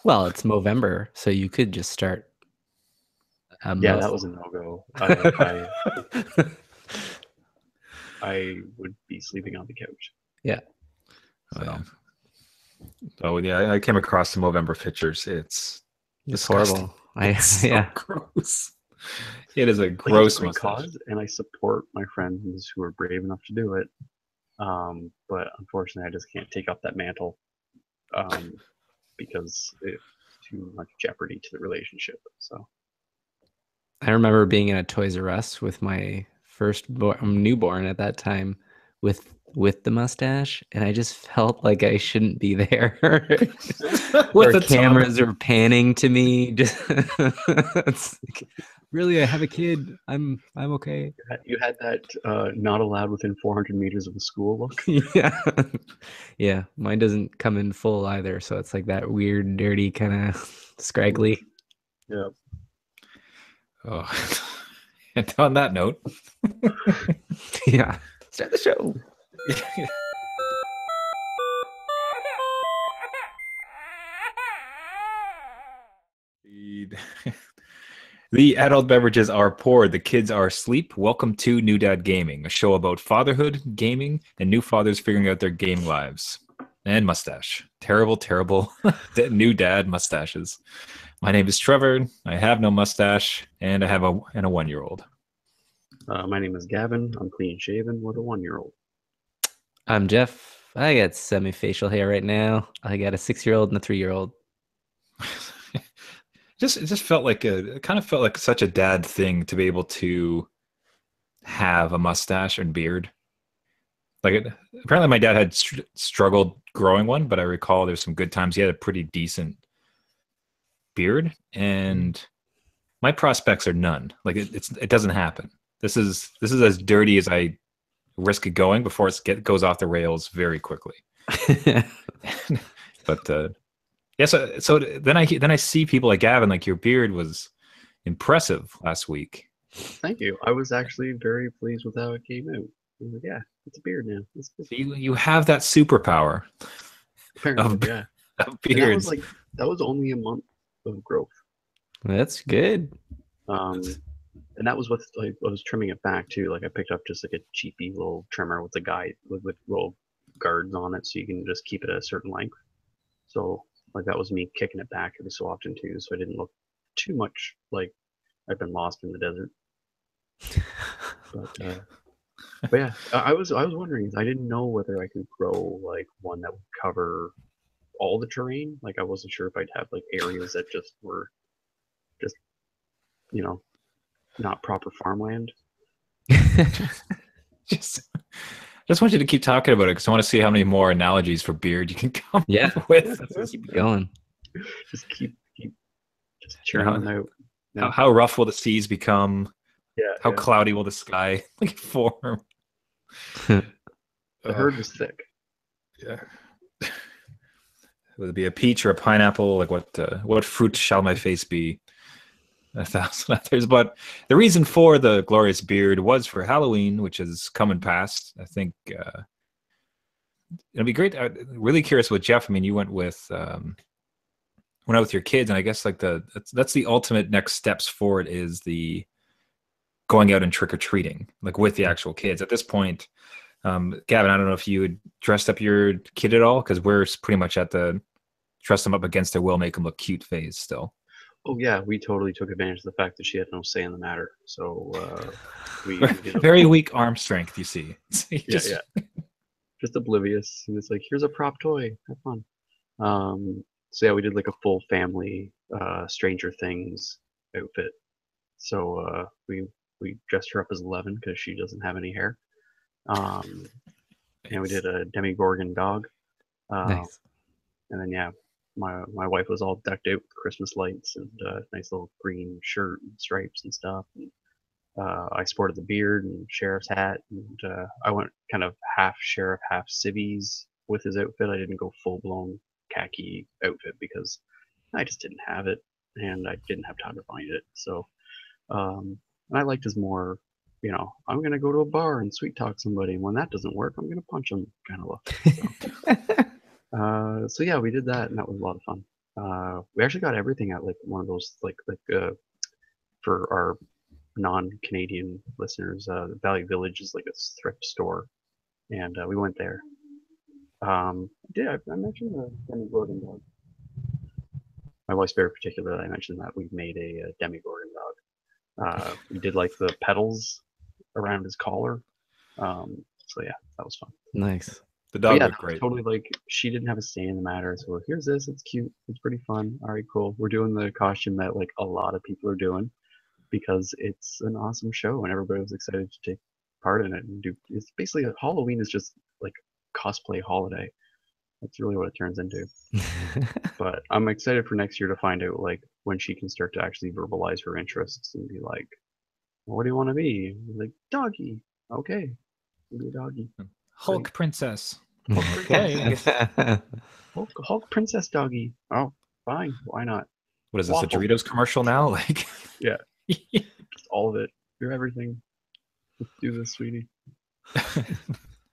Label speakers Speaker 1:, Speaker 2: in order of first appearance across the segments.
Speaker 1: Well, it's Movember, so you could just start a
Speaker 2: Yeah,
Speaker 1: mo.
Speaker 2: that was a no-go. I would be sleeping on the couch.
Speaker 1: Yeah.
Speaker 3: Oh
Speaker 2: So
Speaker 3: yeah. Oh yeah, I came across some Movember pictures. It's
Speaker 1: It's
Speaker 3: disgusting.
Speaker 1: horrible.
Speaker 3: It's so
Speaker 1: Yeah.
Speaker 3: gross. It is a
Speaker 2: like it's a
Speaker 3: gross
Speaker 2: great
Speaker 3: mustache.
Speaker 2: cause, and I support my friends who are brave enough to do it. But unfortunately, I just can't take up that mantle um, because it's too much jeopardy to the relationship. So
Speaker 1: I remember being in a Toys R Us with my newborn at that time with the mustache, and I just felt like I shouldn't be there.
Speaker 3: With
Speaker 1: Where
Speaker 3: the toddler.
Speaker 1: cameras are panning to me. It's like, really, I have a kid. I'm okay.
Speaker 2: you had that not allowed within 400 meters of the school look.
Speaker 1: Yeah. Yeah. Mine doesn't come in full either, so it's like that weird, dirty kind of scraggly.
Speaker 2: Yeah.
Speaker 3: Oh. And on that note,
Speaker 1: Yeah. Start the show.
Speaker 3: the, the adult beverages are poured, the kids are asleep. Welcome to New Dad Gaming, a show about fatherhood, gaming, and new fathers figuring out their game lives. And mustache. Terrible, terrible new dad mustaches. My name is Trevor. I have no mustache, and I have a 1-year-old.
Speaker 2: My name is Gavin. I'm clean shaven with a 1-year-old.
Speaker 1: I'm Jeff. I got semi-facial hair right now. I got a 6-year-old and a 3-year-old.
Speaker 3: It just felt like it kind of felt like such a dad thing to be able to have a mustache and beard. Apparently my dad had struggled growing one, but I recall there's some good times he had a pretty decent beard, and my prospects are none. Like it doesn't happen. This is as dirty as I risk it going before goes off the rails very quickly. But yeah, so then I see people like Gavin, like your beard was impressive last week.
Speaker 2: Thank you. I was actually very pleased with how it came out. I was like, yeah, it's a beard now.
Speaker 3: So you have that superpower
Speaker 2: Apparently,
Speaker 3: of,
Speaker 2: yeah.
Speaker 3: of
Speaker 2: And
Speaker 3: beards.
Speaker 2: that was only a month of growth.
Speaker 1: That's good.
Speaker 2: Um, and that was with like I was trimming it back too. Like I picked up just like a cheapy little trimmer with the guide with little guards on it, so you can just keep it at a certain length. So like that was me kicking it back every so often too, so I didn't look too much like I've been lost in the desert. But yeah, I was wondering. I didn't know whether I could grow like one that would cover all the terrain. Like I wasn't sure if I'd have like areas that just were just you know not proper farmland.
Speaker 3: just just want you to keep talking about it because I want to see how many more analogies for beard you can come
Speaker 1: Yeah.
Speaker 3: up with.
Speaker 1: Keep it going.
Speaker 2: Just keep just
Speaker 3: You know,
Speaker 2: churning them out. Yeah,
Speaker 3: how rough will the seas become?
Speaker 2: yeah,
Speaker 3: How
Speaker 2: yeah.
Speaker 3: cloudy will the sky form?
Speaker 2: The herd was thick.
Speaker 3: Yeah. Would it be a peach or a pineapple? Like what fruit shall my face be? 1,000 others. But the reason for the glorious beard was for Halloween, which is coming past. I think it'll be great. I'm really curious with Jeff. I mean, you went out with your kids, and I guess like that's the ultimate next steps for it is the going out and trick or treating, like with the actual kids. At this point, Gavin, I don't know if you had dressed up your kid at all, because we're pretty much at the dress them up against their will, make them look cute phase still.
Speaker 2: Oh yeah, we totally took advantage of the fact that she had no say in the matter. So we did a
Speaker 3: Very weak arm strength, you see.
Speaker 2: yeah, yeah, just oblivious. And it's like, here's a prop toy, have fun. So yeah, we did like a full family Stranger Things outfit. So we dressed her up as 11 because she doesn't have any hair. Um, and we
Speaker 3: Nice.
Speaker 2: did a Demogorgon dog. Uh,
Speaker 1: Nice.
Speaker 2: and then yeah, my wife was all decked out with Christmas lights and nice little green shirt and stripes and stuff. And, I sported the beard and sheriff's hat, and I went kind of half sheriff, half civvies with his outfit. I didn't go full blown khaki outfit because I just didn't have it, and I didn't have time to find it. So, and I liked his more, I'm gonna go to a bar and sweet talk somebody, and when that doesn't work, I'm gonna punch him kind of look. So, so yeah, we did that, and that was a lot of fun. We actually got everything at like one of those for our non-Canadian listeners, Valley Village is like a thrift store, and we went there. I mentioned the Demogorgon dog? My wife's very particular that I mentioned that we made a Demogorgon dog. We did like the petals around his collar. So yeah, that was fun.
Speaker 1: Nice.
Speaker 3: The
Speaker 2: But
Speaker 3: dog
Speaker 2: yeah,
Speaker 3: looked
Speaker 2: that was
Speaker 3: great.
Speaker 2: totally like she didn't have a say in the matter. So here's this. It's cute. It's pretty fun. All right, cool. We're doing the costume that like a lot of people are doing because it's an awesome show and everybody was excited to take part in it and do. It's basically Halloween is just like cosplay holiday. That's really what it turns into. But I'm excited for next year to find out like when she can start to actually verbalize her interests and be like, well, "What do you want to be?" Like doggy. Okay, I'll be a doggy.
Speaker 3: Hulk princess.
Speaker 2: Okay.
Speaker 3: Okay.
Speaker 2: Hulk princess doggy. Oh, fine. Why not?
Speaker 3: What is this,
Speaker 2: Waffle.
Speaker 3: a Doritos commercial now? Like,
Speaker 2: Yeah. Just all of it. You're everything. Let's do this, sweetie.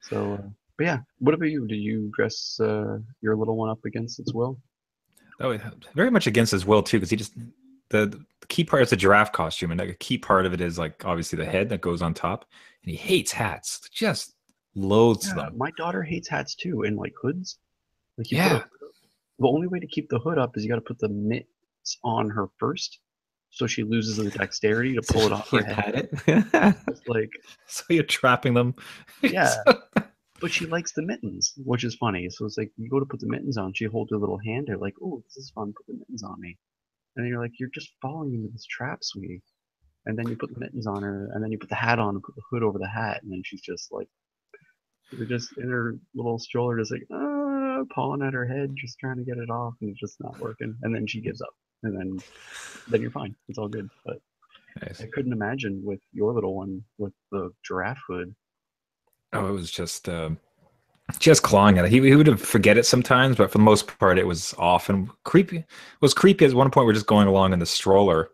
Speaker 2: So, but yeah. What about you? Do you dress your little one up against its will?
Speaker 3: oh, very much against his will too, because he just the key part is the giraffe costume, and like a key part of it is like obviously the head that goes on top, and he hates hats, just loathes
Speaker 2: Yeah,
Speaker 3: them.
Speaker 2: my daughter hates hats too, and like hoods. Like you put
Speaker 3: Yeah,
Speaker 2: the only way to keep the hood up is you got to put the mitts on her first, so she loses the dexterity to
Speaker 1: So
Speaker 2: pull it
Speaker 1: she
Speaker 2: off her
Speaker 1: can't
Speaker 2: head.
Speaker 1: pat it.
Speaker 2: It's like,
Speaker 3: so you're trapping them.
Speaker 2: yeah, but she likes the mittens, which is funny. So it's like you go to put the mittens on, she holds her little hand out, like, "Oh, this is fun. Put the mittens on me." And then you're like, "You're just falling into this trap, sweetie." And then you put the mittens on her, and then you put the hat on and put the hood over the hat, and then she's just like, you're just in her little stroller, just like, pawing at her head, just trying to get it off, and it's just not working. And then she gives up, and then you're fine. It's all good. But
Speaker 3: Nice.
Speaker 2: I couldn't imagine with your little one with the giraffe hood.
Speaker 3: Oh, it was just clawing at it. He would forget it sometimes, but for the most part, it was off and creepy. It was creepy at one point. We're just going along in the stroller,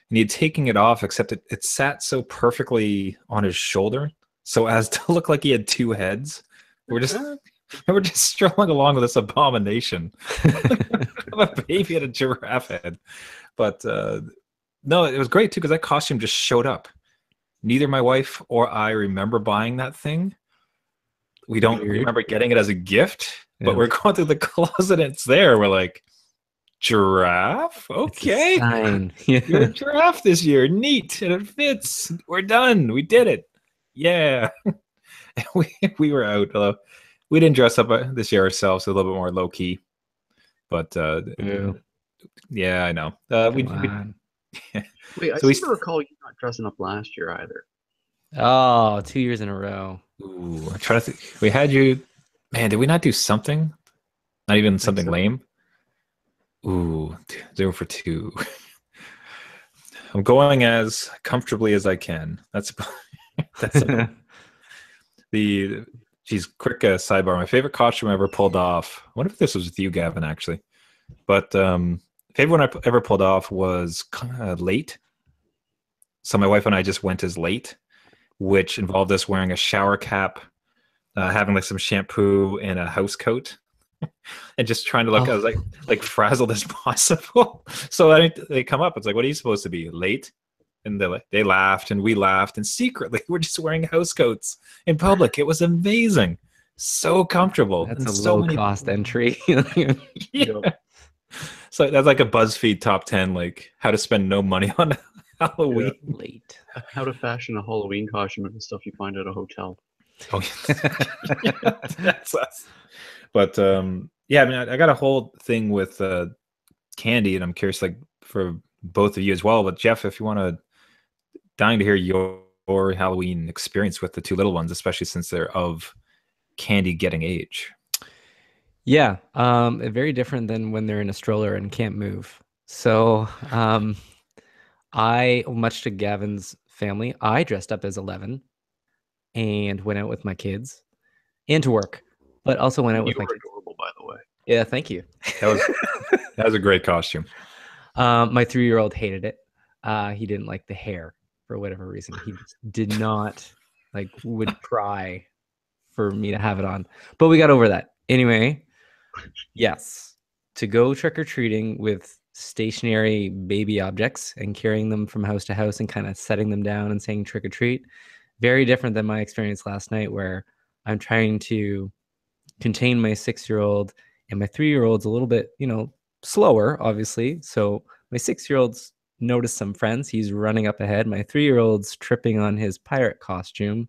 Speaker 3: and he had taken it off, except it sat so perfectly on his shoulder, so as to look like he had two heads. We're just we're just strolling along with this abomination of a baby at a giraffe head. But no, it was great too because that costume just showed up. Neither my wife or I remember buying that thing. We don't
Speaker 1: Weird.
Speaker 3: remember getting it as a gift, but
Speaker 1: Yeah.
Speaker 3: we're going through the closet and it's there. We're like, giraffe?
Speaker 1: It's a
Speaker 3: Okay.
Speaker 1: sign.
Speaker 3: You're a
Speaker 1: Yeah.
Speaker 3: giraffe this year. Neat. And it fits. We're done. We did it. Yeah. And we were out. Although we didn't dress up this year ourselves, so a little bit more low key. But
Speaker 1: Ew.
Speaker 3: yeah, I know.
Speaker 1: Come on.
Speaker 2: Wait, I
Speaker 3: So we
Speaker 2: seem to recall you not dressing up last year either.
Speaker 1: Oh, 2 years in a row.
Speaker 3: ooh, I'm trying to think. We had you, man. Did we not do something? Not even
Speaker 2: I think
Speaker 3: something
Speaker 2: so.
Speaker 3: lame. Ooh, 0 for 2. I'm going as comfortably as I can. That's that's the. Geez, quick sidebar. My favorite costume I ever pulled off. I wonder if this was with you, Gavin, actually. But favorite one I ever pulled off was late. So my wife and I just went as late, which involved us wearing a shower cap, having like some shampoo and a house coat, and just trying to look as
Speaker 1: Oh,
Speaker 3: like frazzled as possible. So they come up. It's like, what are you supposed to be, late? And they laughed and we laughed, and secretly we're just wearing house coats in public. It was amazing, so comfortable,
Speaker 1: that's
Speaker 3: and
Speaker 1: a
Speaker 3: so
Speaker 1: low
Speaker 3: many.
Speaker 1: cost entry.
Speaker 3: Yeah.
Speaker 2: Yep.
Speaker 3: So that's like a BuzzFeed top 10, like how to spend no money on Halloween.
Speaker 1: Late.
Speaker 2: How to fashion a Halloween costume and the stuff you find at a hotel.
Speaker 3: Oh, yeah, that's us. But yeah, I mean, I got a whole thing with candy, and I'm curious, like for both of you as well. But Jeff, if you want to, dying to hear your Halloween experience with the two little ones, especially since they're of candy getting age.
Speaker 1: Yeah, very different than when they're in a stroller and can't move. So, I, much to Gavin's family, I dressed up as 11 and went out with my kids and to work, but also went out
Speaker 2: You
Speaker 1: with my
Speaker 2: were
Speaker 1: kids.
Speaker 2: adorable, by the way.
Speaker 1: Yeah, thank you.
Speaker 3: That was a great costume.
Speaker 1: My 3-year-old hated it. He didn't like the hair for whatever reason. He just did not like would cry for me to have it on. But we got over that. Anyway, yes. to go trick-or-treating with stationary baby objects and carrying them from house to house and kind of setting them down and saying trick or treat. Very different than my experience last night, where I'm trying to contain my 6-year-old, and my 3-year-old's a little bit, slower, obviously. So my 6-year-old's noticed some friends. He's running up ahead. My 3-year-old's tripping on his pirate costume.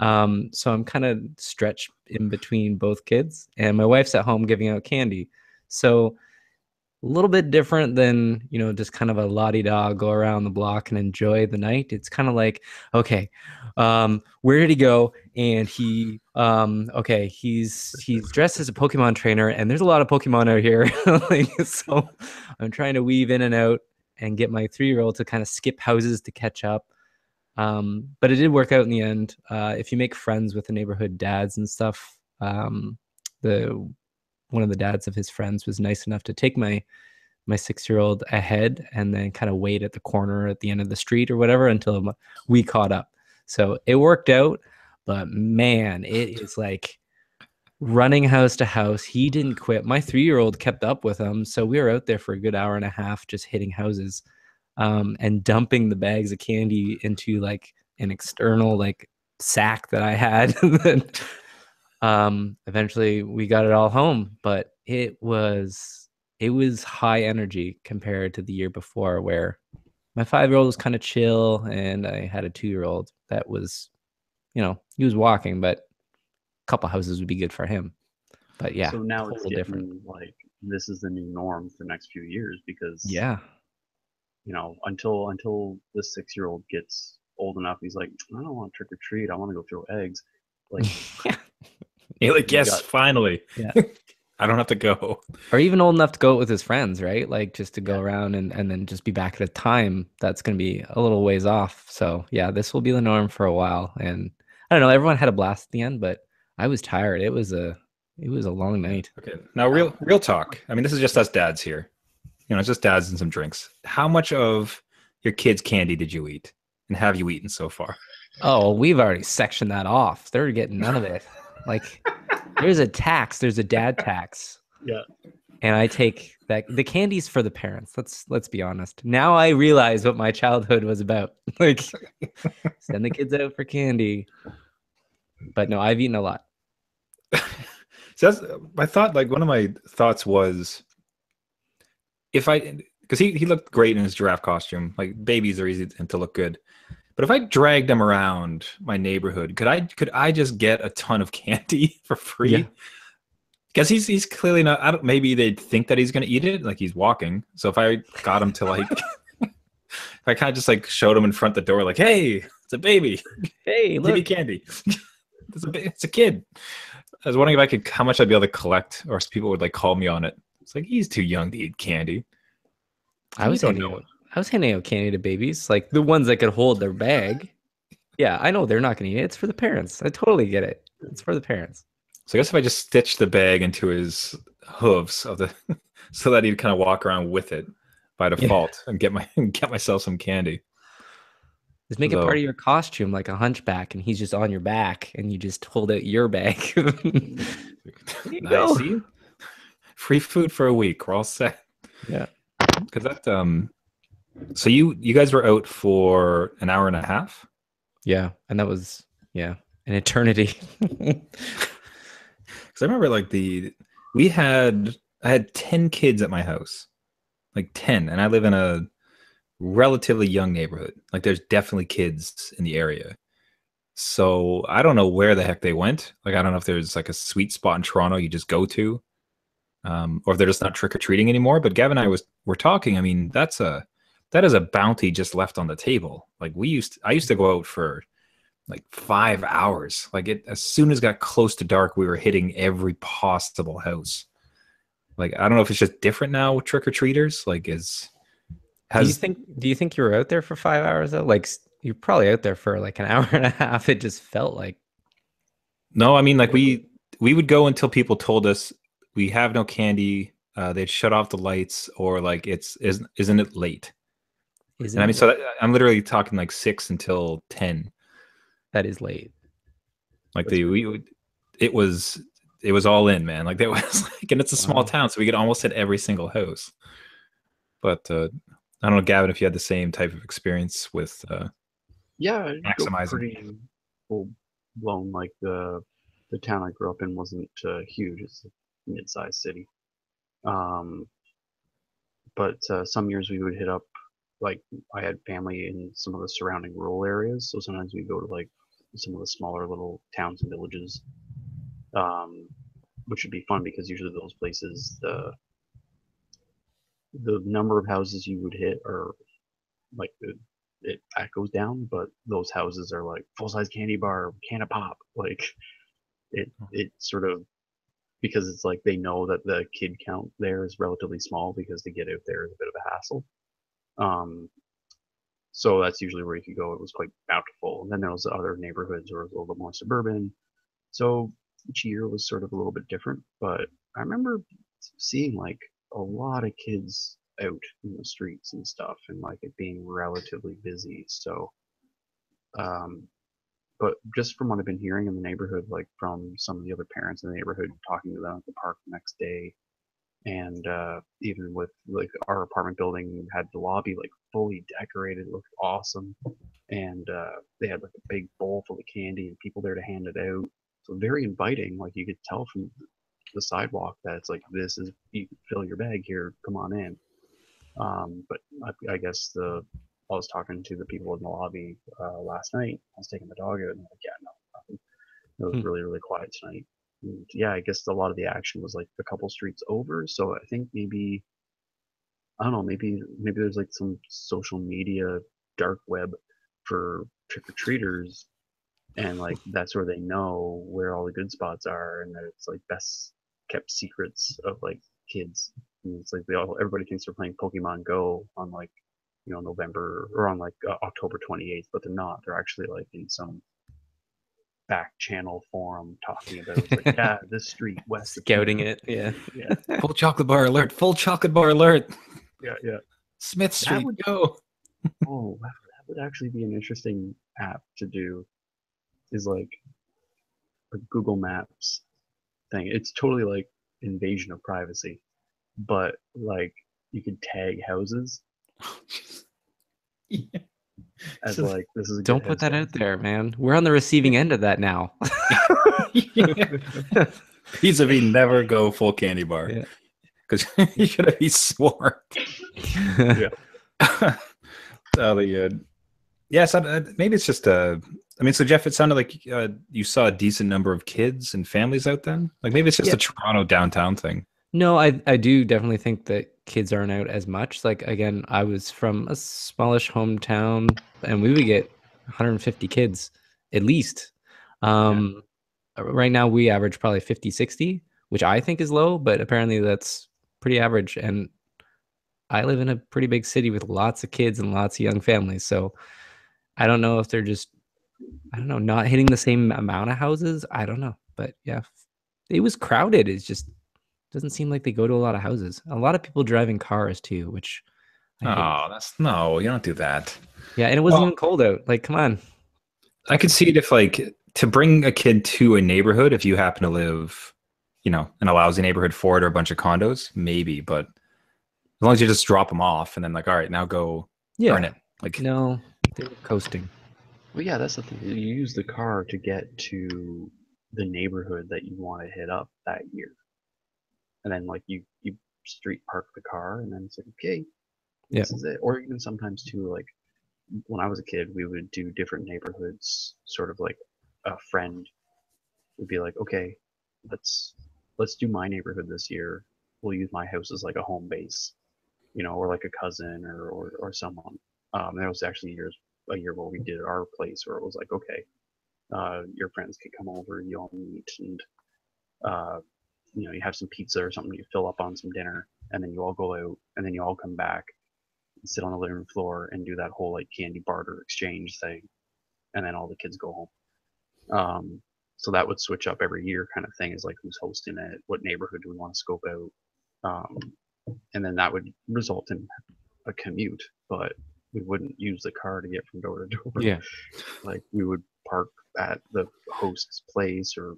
Speaker 1: So I'm kind of stretched in between both kids, and my wife's at home giving out candy. So a little bit different than, just kind of a la-di-da, go around the block and enjoy the night. It's kind of like, okay, where did he go? And okay, he's dressed as a Pokemon trainer, and there's a lot of Pokemon out here. So I'm trying to weave in and out and get my 3-year-old to kind of skip houses to catch up. But it did work out in the end. If you make friends with the neighborhood dads and stuff, one of the dads of his friends was nice enough to take my 6-year-old ahead and then kind of wait at the corner at the end of the street or whatever until we caught up. So it worked out, but man, it is like running house to house. He didn't quit. My 3-year-old kept up with him. So we were out there for a good hour and a half, just hitting houses, and dumping the bags of candy into like an external like sack that I had. Eventually we got it all home, but it was high energy compared to the year before, where my 5-year-old was kind of chill and I had a 2-year-old that was, he was walking, but a couple houses would be good for him. But yeah,
Speaker 2: so now it's getting
Speaker 1: different.
Speaker 2: like this is the new norm for the next few years, because
Speaker 1: Yeah,
Speaker 2: until this 6-year-old gets old enough, he's like, I don't want to trick or treat, I want to go throw eggs. Like,
Speaker 3: You're like, yes, finally.
Speaker 1: Yeah.
Speaker 3: I don't have to go.
Speaker 1: Or even old enough to go with his friends, right? Like just to go around and then just be back at a time that's going to be a little ways off. So yeah, this will be the norm for a while. And I don't know, everyone had a blast at the end, but I was tired. It was a long night.
Speaker 3: Okay. Now real talk. I mean, this is just us dads here. It's just dads and some drinks. How much of your kids' candy did you eat? And have you eaten so far?
Speaker 1: Oh, we've already sectioned that off. They're getting none of it. Like there's a tax, there's a dad tax.
Speaker 2: Yeah.
Speaker 1: And I take that. The candy's for the parents. Let's be honest. Now I realize what my childhood was about. Like send the kids out for candy. But no, I've eaten a lot.
Speaker 3: So that's my thought. Like one of my thoughts was, because he looked great in his giraffe costume. Like babies are easy to look good. But if I dragged him around my neighborhood, could I just get a ton of candy for free?
Speaker 1: Yeah.
Speaker 3: Because he's clearly not. Maybe they'd think that he's going to eat it, like he's walking. So if I got him to like, if I kind of just like showed him in front of the door, like, hey, it's a baby.
Speaker 1: Hey, look,
Speaker 3: give me candy. It's a kid. I was wondering how much I'd be able to collect, or if people would like call me on it. It's like he's too young to eat candy.
Speaker 1: I was handing out candy to babies, like the ones that could hold their bag. Yeah, I know they're not going to eat it. It's for the parents. I totally get it. It's for the parents.
Speaker 3: So I guess if I just stitched the bag into his hooves so that he'd kind of walk around with it by default and get myself some candy.
Speaker 1: Just make it part of your costume, like a hunchback, and he's just on your back, and you just hold out your bag.
Speaker 3: Nice. See? Free food for a week. We're all set.
Speaker 1: Yeah.
Speaker 3: Because that so you guys were out for an hour and a half?
Speaker 1: Yeah, and that was an eternity.
Speaker 3: Because I remember like I had 10 kids at my house, like 10, and I live in a relatively young neighborhood. Like there's definitely kids in the area. So I don't know where the heck they went. Like I don't know if there's like a sweet spot in Toronto you just go to, or if they're just not trick or treating anymore. But Gavin and I were talking. I mean, that is a bounty just left on the table. Like I used to go out for like 5 hours. Like as soon as it got close to dark, we were hitting every possible house. Like I don't know if it's just different now with trick or treaters. Like do you think you were out there for 5 hours though? Like you're probably out there for like an hour and a half. It just felt like. No, I mean like we would go until people told us we have no candy. They'd shut off the lights, or like isn't it late? And I mean, so I'm literally talking like 6 until 10.
Speaker 1: That is late.
Speaker 3: Like it it was all in, man. Like, that was like, and it's a small
Speaker 1: Wow.
Speaker 3: town, so we could almost hit every single house. But I don't know, Gavin, if you had the same type of experience with
Speaker 2: Yeah, I'd go
Speaker 3: maximizing.
Speaker 2: pretty full blown. Like the town I grew up in wasn't huge; it's a mid-sized city. Um, but some years we would hit up, like I had family in some of the surrounding rural areas, so sometimes we'd go to like some of the smaller little towns and villages, um, which would be fun because usually those places the number of houses you would hit are like that goes down, but those houses are like full size candy bar, can of pop, like it sort of, because it's like they know that the kid count there is relatively small because to get out there is a bit of a hassle. Um, so that's usually where you could go. It was quite bountiful. And then there was other neighborhoods where it was a little bit more suburban. So each year was sort of a little bit different. But I remember seeing like a lot of kids out in the streets and stuff, and like it being relatively busy. So, um, but just from what I've been hearing in the neighborhood, like from some of the other parents in the neighborhood, talking to them at the park the next day, and even with like our apartment building had the lobby like fully decorated, looked awesome, and they had like a big bowl full of candy and people there to hand it out. So very inviting. Like you could tell from the sidewalk that it's like this is, you can fill your bag here, come on in. But I guess I was talking to the people in the lobby last night. I was taking the dog out, and they're like, yeah, no, nothing. It was
Speaker 1: Hmm.
Speaker 2: really, really quiet tonight. And yeah, I guess a lot of the action was like a couple streets over. So I think maybe, I don't know, maybe there's like some social media dark web for trick or treaters, and like that's where they know where all the good spots are, and that it's like best kept secrets of like kids. And it's like everybody thinks they're playing Pokemon Go on like, November or on like October 28th, but they're not. They're actually like in some back channel forum talking about, it's like, yeah, this street west of
Speaker 1: Scouting
Speaker 2: here.
Speaker 1: it. Yeah.
Speaker 2: Yeah,
Speaker 3: Full chocolate bar alert! Full chocolate bar alert!
Speaker 2: yeah, yeah.
Speaker 3: Smith
Speaker 2: That
Speaker 3: Street,
Speaker 2: would,
Speaker 3: go!
Speaker 2: oh, that would actually be an interesting app to do. Is like a Google Maps thing. It's totally like invasion of privacy, but like you could tag houses
Speaker 3: Yeah.
Speaker 2: as
Speaker 3: So,
Speaker 2: like, this is a good
Speaker 1: Don't put
Speaker 2: house,
Speaker 1: that
Speaker 2: guys.
Speaker 1: out there, man. We're on the receiving end of that now.
Speaker 3: yeah. Vis-a-vis never go full candy bar
Speaker 1: Yeah.
Speaker 3: because you should be swore.
Speaker 2: Yeah.
Speaker 3: Yeah, so maybe it's just I mean, so Jeff, it sounded like you saw a decent number of kids and families out then. Like maybe it's just
Speaker 1: Yeah.
Speaker 3: a Toronto downtown thing.
Speaker 1: No, I do definitely think that kids aren't out as much. Like again, I was from a smallish hometown and we would get 150 kids at least.
Speaker 2: Yeah.
Speaker 1: Um, right now we average probably 50, 60, which I think is low, but apparently that's pretty average. And I live in a pretty big city with lots of kids and lots of young families. So I don't know if they're just, I don't know, not hitting the same amount of houses. I don't know. But yeah, it was crowded. It's just doesn't seem like they go to a lot of houses. A lot of people driving cars too, which I hate.
Speaker 3: Oh, no, you don't do that.
Speaker 1: Yeah, and it wasn't
Speaker 3: Well,
Speaker 1: even cold out. Like, come on.
Speaker 3: I could see it if like to bring a kid to a neighborhood if you happen to live, in a lousy neighborhood for it or a bunch of condos, maybe. But as long as you just drop them off and then like, all right, now go earn
Speaker 1: Yeah.
Speaker 3: it. Like,
Speaker 1: No, they were coasting.
Speaker 2: Well, yeah, that's the thing. You use the car to get to the neighborhood that you want to hit up that year. And then like you street park the car, and then it's like, okay,
Speaker 1: Yeah.
Speaker 2: this is it. Or even sometimes too, like when I was a kid, we would do different neighborhoods, sort of like a friend would be like, okay, let's let's do my neighborhood this year. We'll use my house as like a home base, or like a cousin or someone. There was actually a year where we did our place where it was like, okay, your friends can come over, you all meet, and uh, you have some pizza or something, you fill up on some dinner, and then you all go out, and then you all come back and sit on the living room floor and do that whole like candy barter exchange thing, and then all the kids go home. So that would switch up every year, kind of thing, is like who's hosting it, what neighborhood do we want to scope out, and then that would result in a commute, but we wouldn't use the car to get from door to door.
Speaker 1: Yeah.
Speaker 2: Like we would park at the host's place or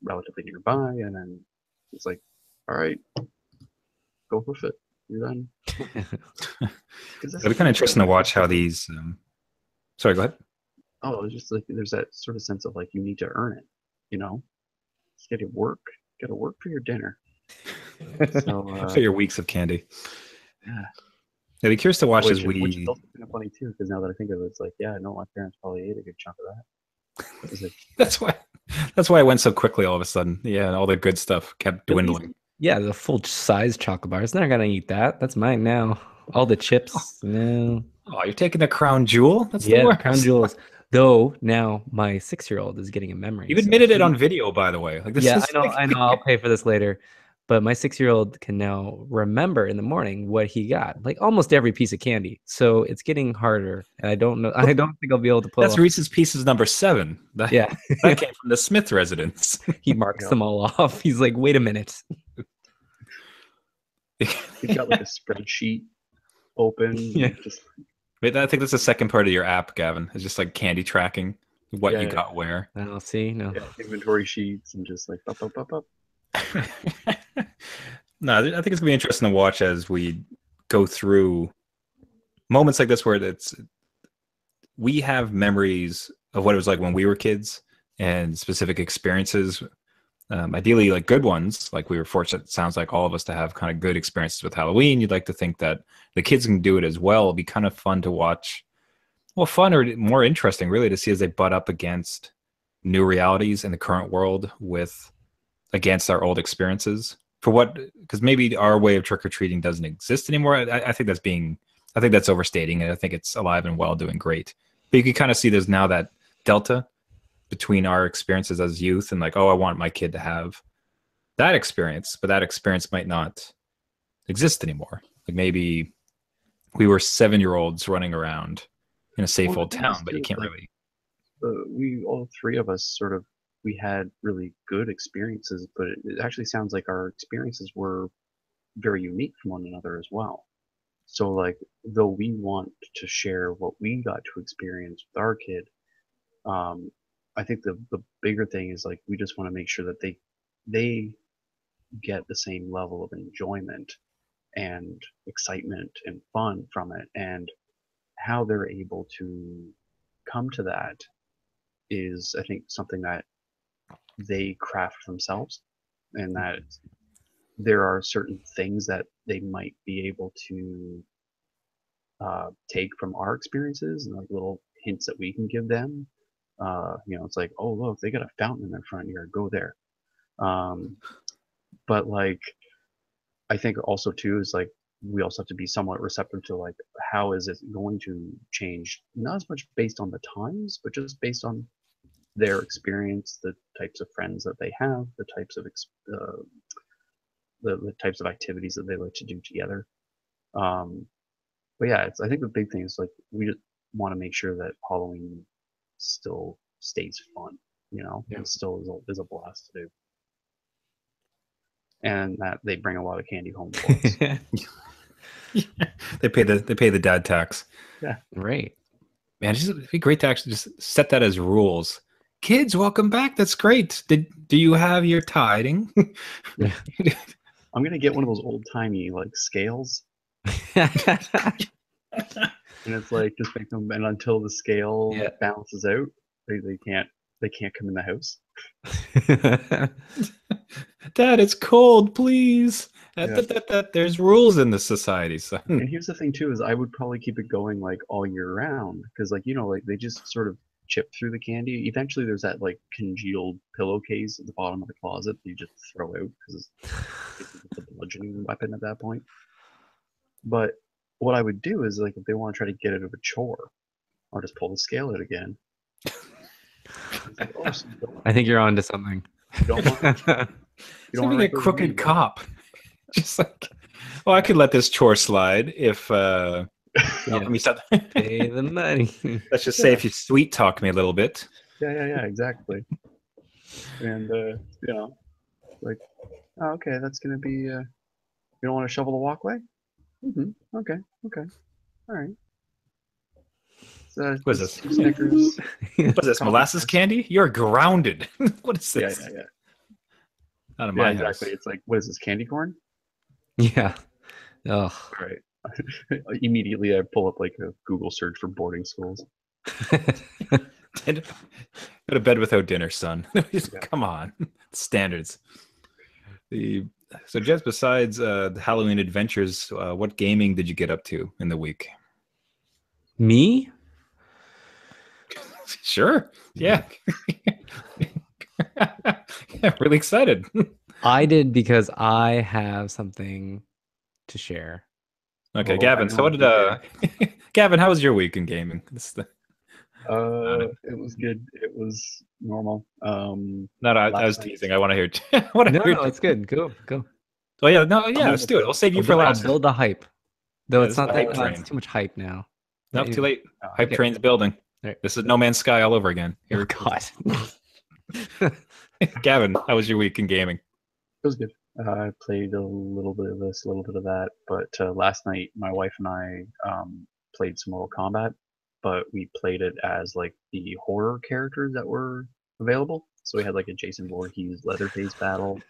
Speaker 2: relatively nearby, and then it's like, all right, go with it. You're done.
Speaker 3: It'll be kind of interesting to watch how these. Sorry, go ahead.
Speaker 2: Oh, it's just like there's that sort of sense of like you need to earn it. Just got to work. Got to work for your dinner. So
Speaker 3: For your weeks of candy.
Speaker 2: yeah.
Speaker 3: I'd be curious to watch
Speaker 2: which
Speaker 3: as we.
Speaker 2: is also kind of funny too, because now that I think of it, it's like, yeah, no, my parents probably ate a good chunk of that. It was like,
Speaker 3: That's why I went so quickly all of a sudden. Yeah, all the good stuff kept dwindling.
Speaker 1: Yeah, the full size chocolate bars. They're not gonna eat that. That's mine now. All the chips. No.
Speaker 3: Oh, you're taking the crown jewel? That's the
Speaker 1: Yeah, the
Speaker 3: worst.
Speaker 1: crown jewels. Though now my 6-year-old is getting a memory.
Speaker 3: You've admitted it on video, by the way. Like this
Speaker 1: Yeah,
Speaker 3: is
Speaker 1: I know. I'll pay for this later. But my 6-year-old can now remember in the morning what he got, like almost every piece of candy. So it's getting harder, and I don't know. I don't think I'll be able to pull.
Speaker 3: That's Reese's Pieces number 7.
Speaker 1: Yeah,
Speaker 3: that came from the Smith residence.
Speaker 1: He marks them all off. He's like, "Wait a minute."
Speaker 2: He's got like a spreadsheet open.
Speaker 1: Yeah.
Speaker 3: Wait, I think that's the second part of your app, Gavin. It's just like candy tracking, what you got where.
Speaker 1: I'll see. No.
Speaker 2: Yeah, inventory sheets and just like up.
Speaker 3: No, I think it's gonna be interesting to watch as we go through moments like this where we have memories of what it was like when we were kids and specific experiences. Ideally, like good ones. Like we were fortunate, it sounds like all of us, to have kind of good experiences with Halloween. You'd like to think that the kids can do it as well. It'd be kind of fun to watch. Well, fun or more interesting, really, to see as they butt up against new realities in the current world against our old experiences. Because maybe our way of trick-or-treating doesn't exist anymore. I think that's overstating it. I think it's alive and well, doing great. But you can kind of see there's now that delta between our experiences as youth and like, oh, I want my kid to have that experience, but that experience might not exist anymore. Like maybe we were 7-year-olds running around in a safe old town, but you can't really.
Speaker 2: We all three of us we had really good experiences, but it actually sounds like our experiences were very unique from one another as well. So like, though we want to share what we got to experience with our kid, I think the bigger thing is like we just want to make sure that they get the same level of enjoyment and excitement and fun from it, and how they're able to come to that is, I think, something that they craft themselves, and that there are certain things that they might be able to take from our experiences, and like little hints that we can give them. It's like, oh look, they got a fountain in their front yard, go there. But like, I think also too is like we also have to be somewhat receptive to like how is it going to change, not as much based on the times, but just based on their experience, the types of friends that they have, the types of the types of activities that they like to do together. But yeah, I think the big thing is like we just want to make sure that Halloween still stays fun, and still is a blast to do, and that they bring a lot of candy home for us.
Speaker 3: They pay the dad tax.
Speaker 2: Yeah,
Speaker 1: right.
Speaker 3: Man, it'd be great to actually just set that as rules. Kids, welcome back. That's great. Do you have your tiding?
Speaker 2: I'm gonna get one of those old timey like scales, and it's like just make them, and until the scale balances out, they can't come in the house.
Speaker 3: Dad, it's cold, please. There's rules in this society, son.
Speaker 2: And here's the thing too, is I would probably keep it going like all year round, because like like they just sort of chip through the candy. Eventually there's that like congealed pillowcase at the bottom of the closet that you just throw out because it's a bludgeoning weapon at that point. But what I would do is like, if they want to try to get out of a chore, I'll just pull the scale out again. Like, oh, so
Speaker 1: I think you're on to something.
Speaker 2: you don't want
Speaker 3: a crooked cop. Just like, oh, I could let this chore slide if let me stop.
Speaker 1: Pay the money.
Speaker 3: Let's just say if you sweet talk me a little bit.
Speaker 2: Yeah, exactly. And like, oh, okay, that's gonna be you don't want to shovel the walkway? Okay, all right.
Speaker 3: What is
Speaker 2: Just
Speaker 3: this?
Speaker 2: 2 Snickers.
Speaker 3: What is this?
Speaker 2: Coffee
Speaker 3: Molasses
Speaker 2: first.
Speaker 3: candy? You're grounded. What is
Speaker 2: Yeah,
Speaker 3: this?
Speaker 2: yeah, yeah.
Speaker 3: Out of
Speaker 2: Yeah,
Speaker 3: my
Speaker 2: exactly.
Speaker 3: house.
Speaker 2: It's like, what is this, candy corn?
Speaker 1: Yeah. Oh.
Speaker 2: All right. Immediately, I pull up like a Google search for boarding schools.
Speaker 3: Go to bed without dinner, son.
Speaker 2: Yeah.
Speaker 3: Come on, standards. So, Jess, besides the Halloween adventures, what gaming did you get up to in the week?
Speaker 1: Me?
Speaker 3: Sure. Yeah. Yeah, really excited.
Speaker 1: I did because I have something to share.
Speaker 3: Okay,
Speaker 2: Oh, I
Speaker 3: Gavin. So,
Speaker 2: know.
Speaker 3: what did Gavin? How was your week in gaming? This is the,
Speaker 2: It was good. It was normal.
Speaker 3: no, I
Speaker 2: Last
Speaker 3: was
Speaker 2: night.
Speaker 3: teasing. I want to hear. I want to
Speaker 1: No,
Speaker 3: hear.
Speaker 1: no, it's good. Go, go.
Speaker 3: Oh yeah, no, yeah.
Speaker 2: I'm
Speaker 3: Let's do it. We'll save you
Speaker 1: I'll,
Speaker 3: for
Speaker 1: I'll
Speaker 3: last.
Speaker 1: build the hype. Though
Speaker 3: Yeah,
Speaker 1: it's
Speaker 3: this is
Speaker 1: not
Speaker 3: the
Speaker 1: that
Speaker 3: hype train.
Speaker 1: it's too much hype now.
Speaker 3: Nope, too late. Hype
Speaker 1: okay.
Speaker 3: train's building.
Speaker 1: Right.
Speaker 3: This is No Man's Sky all over again. Here
Speaker 1: Oh God.
Speaker 3: Gavin, how was your week in gaming?
Speaker 2: It was good. I played a little bit of this, a little bit of that. But last night, my wife and I played some Mortal Kombat, but we played it as like the horror characters that were available. So we had like a Jason Voorhees Leatherface battle.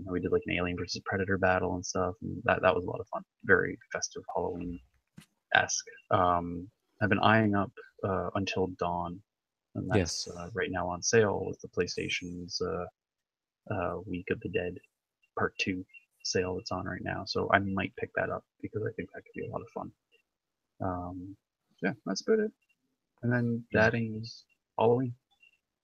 Speaker 2: We did like an Alien versus Predator battle and stuff. And that was a lot of fun. Very festive Halloween-esque. I've been eyeing up Until Dawn, and that's
Speaker 1: Yes.
Speaker 2: right now on sale with the PlayStation's Week of the Dead Part 2 sale that's on right now. So I might pick that up because I think that could be a lot of fun. Yeah, that's about it. And then dating is Halloween.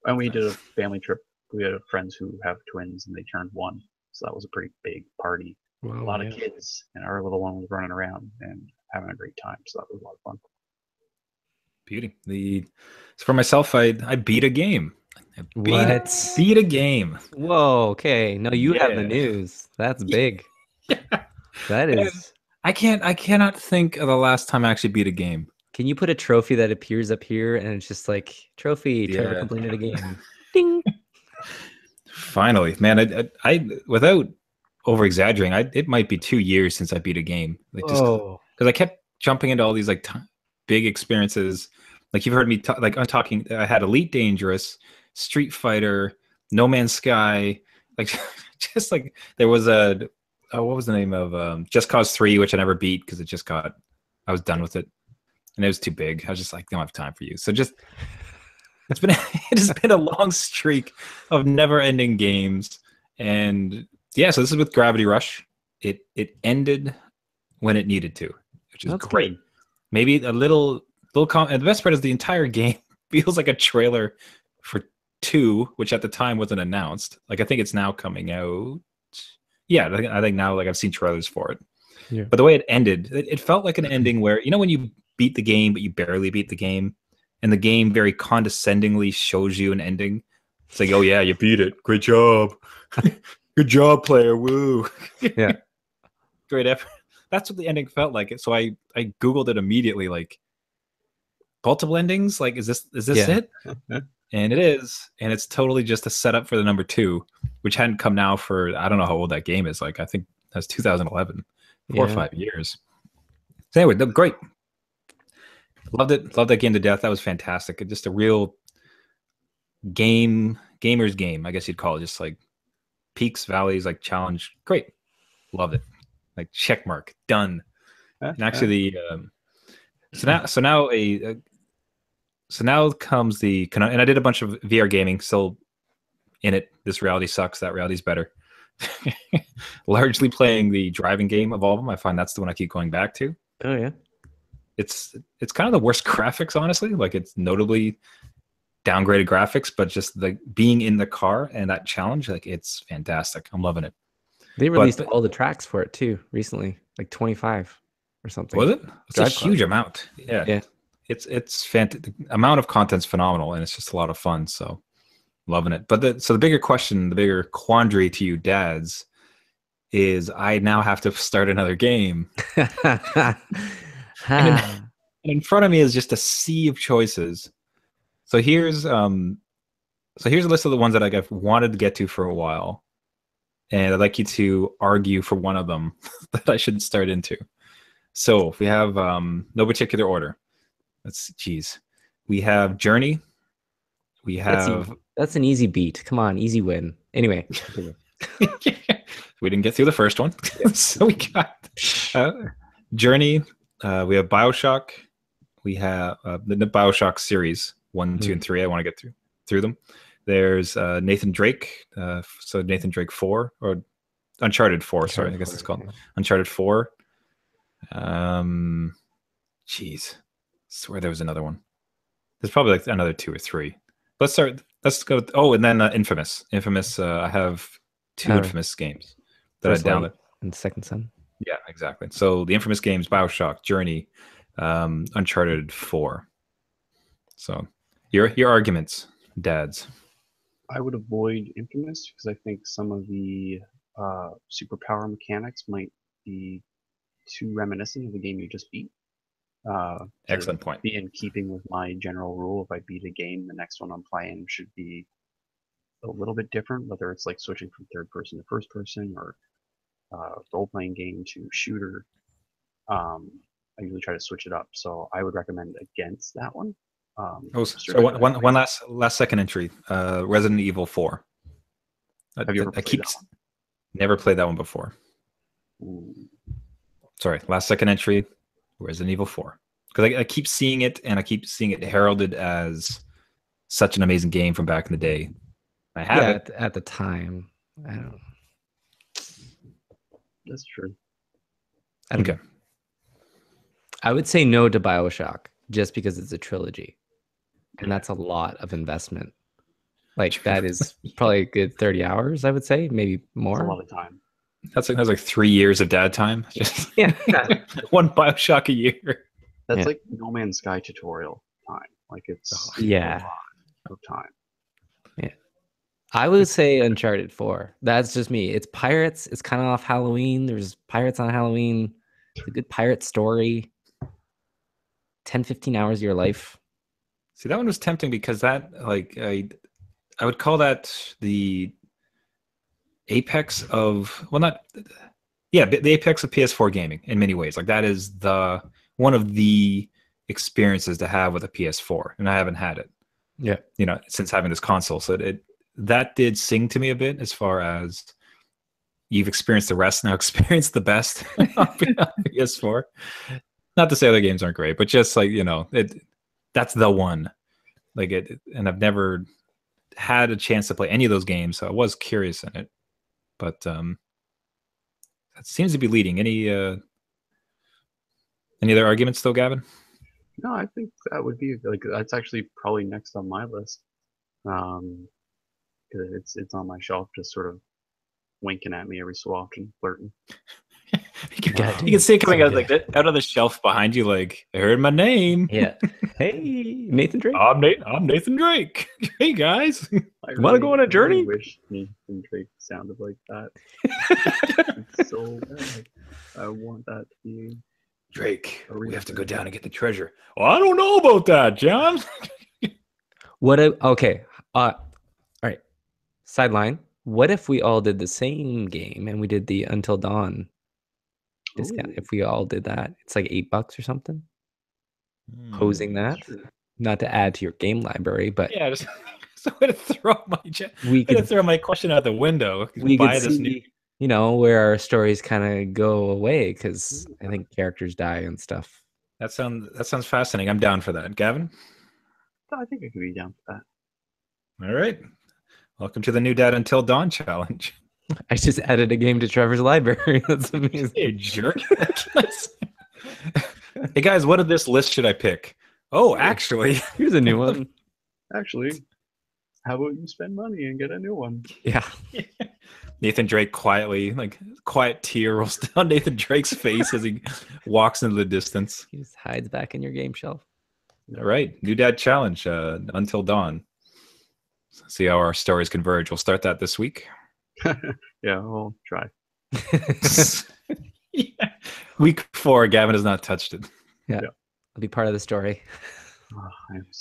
Speaker 2: And we did a family trip. We had friends who have twins and they turned 1. So that was a pretty big party.
Speaker 1: Wow,
Speaker 2: A lot of kids, and our little one was running around and having a great time. So that was a lot of fun.
Speaker 3: Beauty. So for myself, I beat a game. Beat a game.
Speaker 1: Whoa. Okay. No, you have the
Speaker 3: Yeah.
Speaker 1: news. That's big.
Speaker 3: Yeah.
Speaker 1: That is.
Speaker 3: I cannot think of the last time I actually beat a game.
Speaker 1: Can you put a trophy that appears up here and it's just like trophy? Trevor
Speaker 3: Yeah.
Speaker 1: completed a game. Ding.
Speaker 3: Finally, man. I without over exaggerating, it might be 2 years since I beat a game. Like just
Speaker 1: Oh.
Speaker 3: because I kept jumping into all these like big experiences. Like you've heard me like I'm talking. I had Elite Dangerous, Street Fighter, No Man's Sky. Like just like there was a what was the name of Just Cause 3, which I never beat because I was done with it, and it was too big. I was just like, I don't have time for you. So just it has been a long streak of never-ending games, and yeah. So this is with Gravity Rush. It ended when it needed to, which is
Speaker 1: That's
Speaker 3: great.
Speaker 1: good.
Speaker 3: Maybe a little and the best part is the entire game feels like a trailer for 2, which at the time wasn't announced. Like I think it's now coming out. Yeah, I think now like I've seen trailers for it.
Speaker 1: Yeah.
Speaker 3: But the way it ended, it felt like an ending where when you beat the game but you barely beat the game, and the game very condescendingly shows you an ending. It's like, oh yeah, you beat it. Great job. Good job, player. Woo.
Speaker 1: Yeah.
Speaker 3: Great effort. That's what the ending felt like. So I Googled it immediately, like multiple endings. Like, is this it? And it is. And it's totally just a setup for the number 2, which hadn't come now for, I don't know how old that game is. Like, I think that's 2011, 4 or 5 years. So anyway, great. Loved it. Loved that game to death. That was fantastic. Just a real gamer's game, I guess you'd call it. Just like peaks, valleys, like challenge. Great. Loved it. Like check mark, done. And actually, so now comes the, and I did a bunch of VR gaming. Still in it. This reality sucks. That reality's better. Largely playing the driving game of all of them. I find that's the one I keep going back to.
Speaker 1: Oh yeah.
Speaker 3: It's kind of the worst graphics, honestly. Like it's notably downgraded graphics, but just the being in the car and that challenge, like it's fantastic. I'm loving it.
Speaker 1: They released all the tracks for it too recently, like 25 or something.
Speaker 3: Was it? It's a huge amount. Yeah.
Speaker 1: Yeah.
Speaker 3: It's fantastic. The amount of content's phenomenal, and it's just a lot of fun. So loving it. But the bigger question, the bigger quandary to you dads is I now have to start another game. And in front of me is just a sea of choices. So here's a list of the ones that I've wanted to get to for a while. And I'd like you to argue for one of them that I should start into. So we have no particular order. geez. We have Journey. We have.
Speaker 1: That's an easy beat. Come on, easy win. Anyway.
Speaker 3: We didn't get through the first one. So we got Journey. We have BioShock. We have the BioShock series 1, 2, and 3. I want to get through them. There's Nathan Drake. So Nathan Drake 4 or Uncharted 4. Sorry, I guess it's called Uncharted 4. Jeez, swear there was another one. There's probably like another 2 or 3. Let's go. And then Infamous. Infamous. I have 2 Infamous games that I downloaded.
Speaker 1: And Second Son.
Speaker 3: Yeah, exactly. So the Infamous games: BioShock, Journey, Uncharted 4. So your arguments, dads.
Speaker 2: I would avoid Infamous because I think some of the superpower mechanics might be too reminiscent of the game you just beat.
Speaker 3: Excellent point.
Speaker 2: Be in keeping with my general rule: if I beat a game, the next one I'm playing should be a little bit different, whether it's like switching from third person to first person or role-playing game to shooter. I usually try to switch it up, so I would recommend against that one.
Speaker 3: So one last second entry. Resident Evil 4.
Speaker 2: Have you ever played that one?
Speaker 3: Never played that one before.
Speaker 2: Ooh.
Speaker 3: Sorry, last second entry, Resident Evil 4. Because I keep seeing it, and I keep seeing it heralded as such an amazing game from back in the day. I have it
Speaker 1: at the time. I don't know.
Speaker 2: That's true.
Speaker 3: Okay.
Speaker 1: I would say no to BioShock just because it's a trilogy, and that's a lot of investment. Like that is probably a good 30 hours, I would say, maybe more.
Speaker 2: That's a lot of time.
Speaker 3: That's like 3 years of dad time. Just one BioShock a year.
Speaker 2: That's like No Man's Sky tutorial time. Like it's a lot of time.
Speaker 1: Yeah. I would say Uncharted 4. That's just me. It's pirates. It's kind of off Halloween. There's pirates on Halloween. It's a good pirate story. 10, 15 hours of your life.
Speaker 3: See, that one was tempting because that, like, I would call that the apex of, the apex of PS4 gaming in many ways. Like that is one of the experiences to have with a PS4, and I haven't had it.
Speaker 1: Yeah,
Speaker 3: since having this console. So that did sing to me a bit as far as you've experienced the rest, now experience the best on PS4. Not to say other games aren't great, but just like, that's the one. Like it, and I've never had a chance to play any of those games, so I was curious in it. But that seems to be leading. Any other arguments though, Gavin?
Speaker 2: No, I think that would be that's actually probably next on my list. Because it's on my shelf, just sort of winking at me every so often, flirting.
Speaker 3: You can see it coming out of the shelf behind you, like, I heard my name.
Speaker 1: Yeah. Hey, Nathan Drake.
Speaker 3: I'm Nathan Drake. Hey guys,
Speaker 1: want to go on a journey?
Speaker 2: I wish Nathan Drake sounded like that. It's so bad. I want that to be
Speaker 3: Drake. We have to go down and get the treasure. Well, I don't know about that, John.
Speaker 1: Okay. All right. Sideline. What if we all did the same game and we did the Until Dawn discount? If we all did that, it's like $8 or something. Posing that, not to add to your game library, but
Speaker 3: just a way to throw my question out the window.
Speaker 1: We could see, where our stories kind of go away because I think characters die and stuff.
Speaker 3: That sounds fascinating. I'm down for that, Gavin.
Speaker 2: I think I could be down for
Speaker 3: that. All right. Welcome to the New Dad Until Dawn challenge.
Speaker 1: I just added a game to Trevor's library. That's amazing.
Speaker 3: Hey, jerk. Hey, guys, what of this list should I pick? Oh, actually.
Speaker 1: Here's a new one.
Speaker 2: Actually, how about you spend money and get a new one?
Speaker 1: Yeah.
Speaker 3: Nathan Drake quietly, quiet tear rolls down Nathan Drake's face as he walks into the distance.
Speaker 1: He just hides back in your game shelf.
Speaker 3: All right. New Dad challenge, Until Dawn. See how our stories converge. We'll start that this week.
Speaker 2: Yeah, we'll try.
Speaker 3: Week 4, Gavin has not touched it.
Speaker 1: Yeah. I'll be part of the story.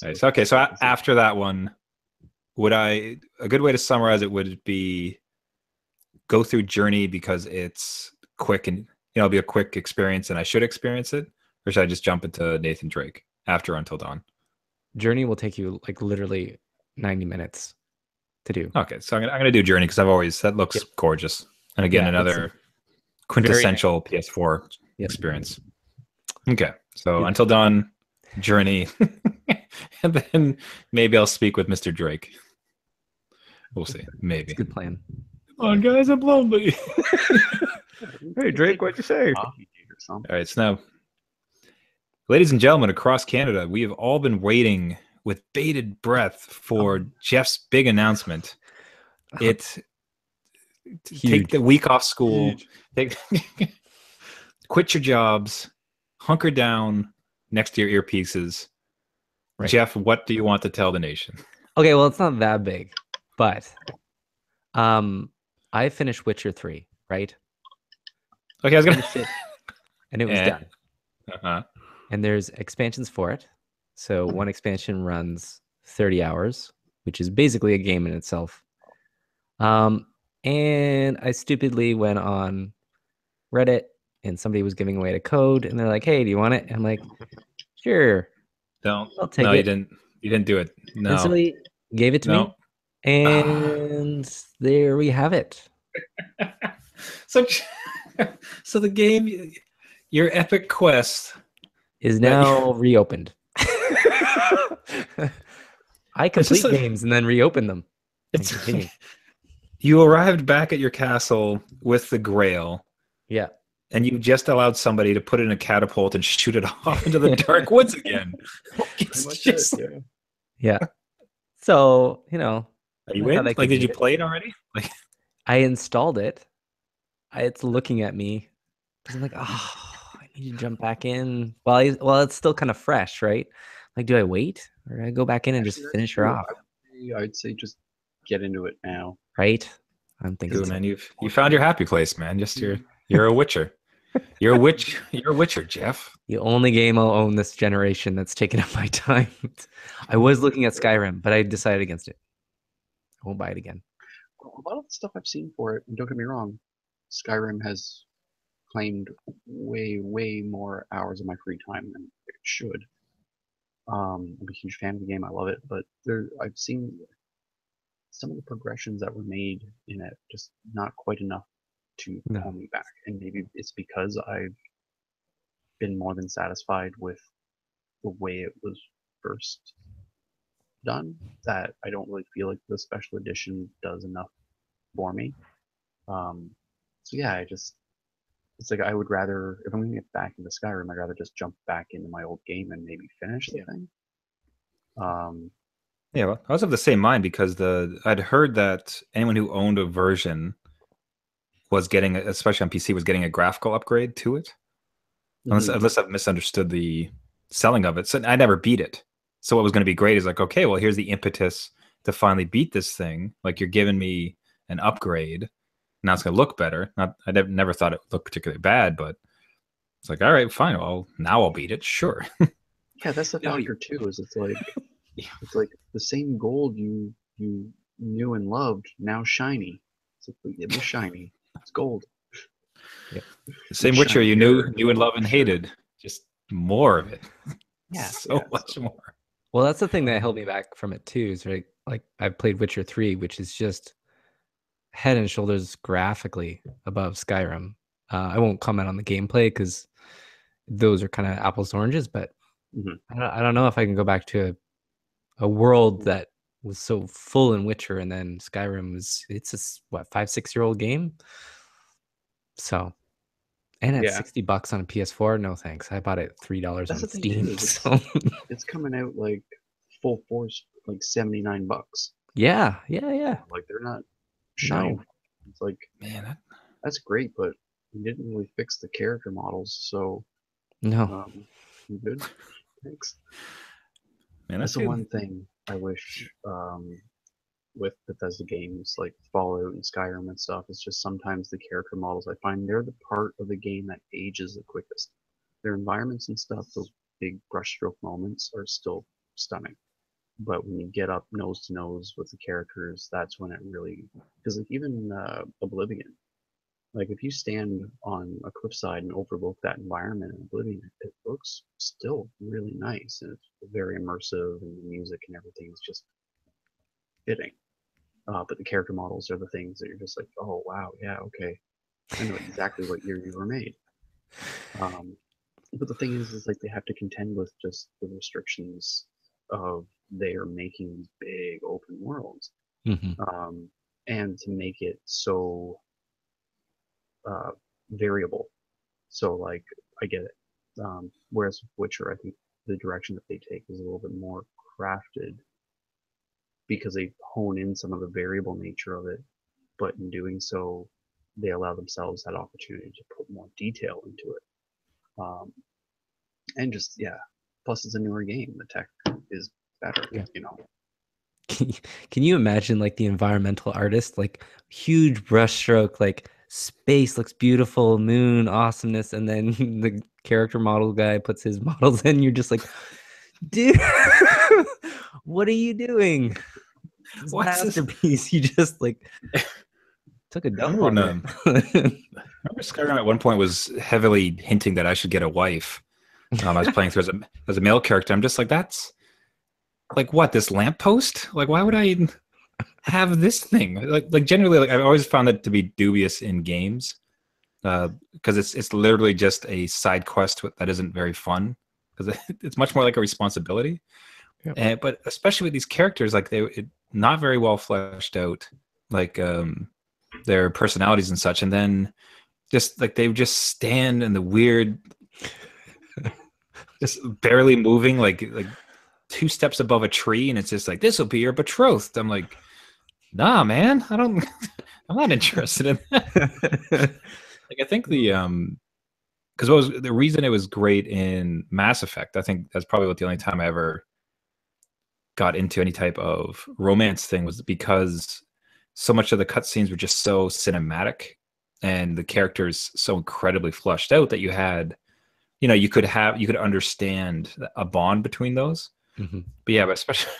Speaker 3: Nice. Okay, so after that one, a good way to summarize it would be go through Journey because it's quick and it'll be a quick experience and I should experience it, or should I just jump into Nathan Drake? after Until Dawn?
Speaker 1: Journey will take you like literally 90 minutes to do.
Speaker 3: Okay, so I'm gonna do Journey because I've always that looks
Speaker 1: Yep.
Speaker 3: gorgeous, and again
Speaker 1: Yeah,
Speaker 3: another
Speaker 1: very
Speaker 3: quintessential PS4
Speaker 1: Yep.
Speaker 3: experience. Okay, so
Speaker 1: Yeah.
Speaker 3: Until Dawn, Journey, and then maybe I'll speak with Mr. Drake. We'll see. Maybe.
Speaker 1: Good plan.
Speaker 3: Come on, guys, I'm lonely.
Speaker 1: Hey, Drake, what'd you say?
Speaker 2: Coffee date or something.
Speaker 3: All right, so now, ladies and gentlemen across Canada, we have all been waiting with bated breath for Jeff's big announcement. Take the week off school, quit your jobs, hunker down next to your earpieces. Right. Jeff, what do you want to tell the nation?
Speaker 1: Okay, well, it's not that big, but I finished Witcher 3, right?
Speaker 3: Okay, I was gonna
Speaker 1: and it was done.
Speaker 3: Uh-huh.
Speaker 1: And there's expansions for it. So one expansion runs 30 hours, which is basically a game in itself. And I stupidly went on Reddit and somebody was giving away a code and they're like, "Hey, do you want it?" And I'm like, "Sure.
Speaker 3: Don't.
Speaker 1: I'll take
Speaker 3: no,
Speaker 1: it."
Speaker 3: you didn't. You didn't do it. No.
Speaker 1: And so he gave it to me. And there we have it.
Speaker 3: So the game, your epic quest
Speaker 1: is now reopened. I complete games and then reopen them.
Speaker 3: You arrived back at your castle with the Grail.
Speaker 1: Yeah.
Speaker 3: And you just allowed somebody to put it in a catapult and shoot it off into the dark woods again. It's just,
Speaker 1: yeah. So, you know.
Speaker 3: Are you in? Like, did you play it already? Like,
Speaker 1: I installed it. It's looking at me. I'm like, oh, I need to jump back in. Well, it's still kind of fresh, right? Like, do I wait or do I go back in and just finish her off?
Speaker 2: I'd say just get into it now.
Speaker 1: Right? I'm thinking.
Speaker 3: Man, you found your happy place, man. Just you're a Witcher. You're a witch. You're a Witcher, Jeff.
Speaker 1: The only game I'll own this generation that's taken up my time. I was looking at Skyrim, but I decided against it. I won't buy it again.
Speaker 2: A lot of the stuff I've seen for it, and don't get me wrong, Skyrim has claimed way more hours of my free time than it should. I'm a huge fan of the game. I love it, but I've seen some of the progressions that were made in it just not quite enough to pull me back. And maybe it's because I've been more than satisfied with the way it was first done that I don't really feel like the special edition does enough for me. So yeah, it's like I would rather, if I'm going to get back into Skyrim, I'd rather just jump back into my old game and maybe finish the thing.
Speaker 3: Yeah, well, I was of the same mind because I'd heard that anyone who owned a version was getting, especially on PC, was getting a graphical upgrade to it. Unless I've misunderstood the selling of it. So I never beat it. So what was going to be great is like, okay, well, here's the impetus to finally beat this thing. Like, you're giving me an upgrade. Now it's going to look better. I never thought it would look particularly bad, but it's like, all right, fine. Well, now I'll beat it. Sure.
Speaker 2: Yeah, that's the factor too. Is it's like the same gold you knew and loved now shiny. It's like, it was shiny. It's gold.
Speaker 3: Yep. The same Witcher you knew and loved and hated. Just more of it.
Speaker 1: Yeah,
Speaker 3: so much more.
Speaker 1: Well, that's the thing that held me back from it too. Is right, like I've played Witcher 3, which is just head and shoulders graphically above Skyrim. I won't comment on the gameplay because those are kind of apples to oranges, but I don't know if I can go back to a world that was so full in Witcher, and then Skyrim it's a 5-6 year old game. So, and at $60 on a PS4, no thanks. I bought it $3 on Steam. So
Speaker 2: it's coming out like full force, like $79.
Speaker 1: Yeah.
Speaker 2: Like, they're not shy.
Speaker 1: No.
Speaker 2: It's like, man, that's great, but you didn't really fix the character models, so
Speaker 1: no.
Speaker 2: You good? Thanks.
Speaker 3: Man,
Speaker 2: that's the one thing I wish with Bethesda games like Fallout and Skyrim and stuff. It's just sometimes the character models, I find they're the part of the game that ages the quickest. Their environments and stuff, those big brushstroke moments, are still stunning. But when you get up nose to nose with the characters, that's when it really, because like even Oblivion, Like if you stand on a cliffside and overlook that environment in Oblivion, it looks still really nice and it's very immersive, and the music and everything is just fitting. But the character models are the things that you're just like, oh wow, yeah, okay, I know exactly what year you were made. Um, but the thing is like they have to contend with just the restrictions of they are making these big open worlds,
Speaker 1: Hmm.
Speaker 2: um, and to make it so uh, variable. So like I get it. Whereas Witcher, I think the direction that they take is a little bit more crafted because they hone in some of the variable nature of it, but in doing so, they allow themselves that opportunity to put more detail into it. Um, and just yeah, plus it's a newer game. The tech is better,
Speaker 1: Yeah.
Speaker 2: you know.
Speaker 1: Can you imagine like the environmental artist, like huge brushstroke, like space looks beautiful, moon awesomeness, and then the character model guy puts his models in. You're just like, dude, what are you doing? This
Speaker 3: What's this?
Speaker 1: masterpiece. You just like took a
Speaker 3: I
Speaker 1: dump
Speaker 3: remember when
Speaker 1: on it.
Speaker 3: remember Skyrim at one point was heavily hinting that I should get a wife. I was playing through as a male character. I'm just like, that's like what, this lamppost? Like, why would I even have this thing? Like generally, like I've always found that to be dubious in games, because it's literally just a side quest that isn't very fun because it's much more like a responsibility.
Speaker 1: Yep.
Speaker 3: But especially with these characters, like not very well fleshed out, like their personalities and such, and then just like they just stand in the weird, just barely moving, like 2 steps above a tree, and it's just like, this will be your betrothed. I'm like, nah, man, I don't. I'm not interested in that. Like I think because what was the reason it was great in Mass Effect? I think that's probably what the only time I ever got into any type of romance thing was because so much of the cutscenes were just so cinematic and the characters so incredibly flushed out that you could understand a bond between those.
Speaker 1: Mhm.
Speaker 3: But yeah, but especially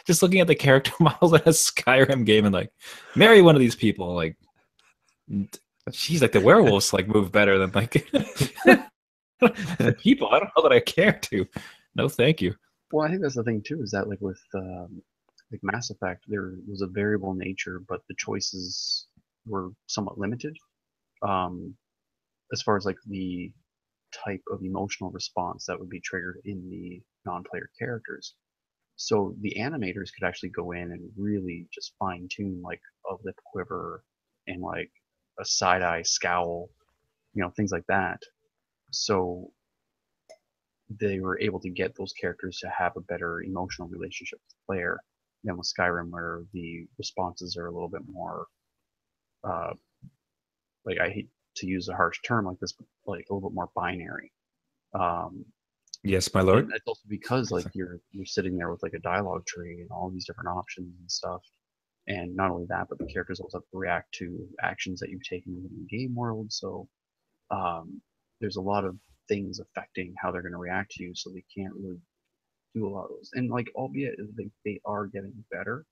Speaker 3: just looking at the character models in a Skyrim game and like marry one of these people, like she's like the werewolves like move better than like the people. I don't know that I care to. No, thank you.
Speaker 2: Well, I think that's the thing too, is that like with like Mass Effect, there was a variable nature, but the choices were somewhat limited. Um, as far as like the type of emotional response that would be triggered in the non-player characters. So the animators could actually go in and really just fine tune like a lip quiver and like a side eye scowl, things like that. So they were able to get those characters to have a better emotional relationship with the player than with Skyrim, where the responses are a little bit more, uh, like I hate to use a harsh term like this, but like a little bit more binary. Um,
Speaker 3: Yes, my
Speaker 2: and
Speaker 3: lord.
Speaker 2: it's also because like you're sitting there with like a dialogue tree and all these different options and stuff. And not only that, but the characters also have to react to actions that you've taken in the game world. So um, there's a lot of things affecting how they're going to react to you, so they can't really do a lot of those. And like, albeit they are getting better,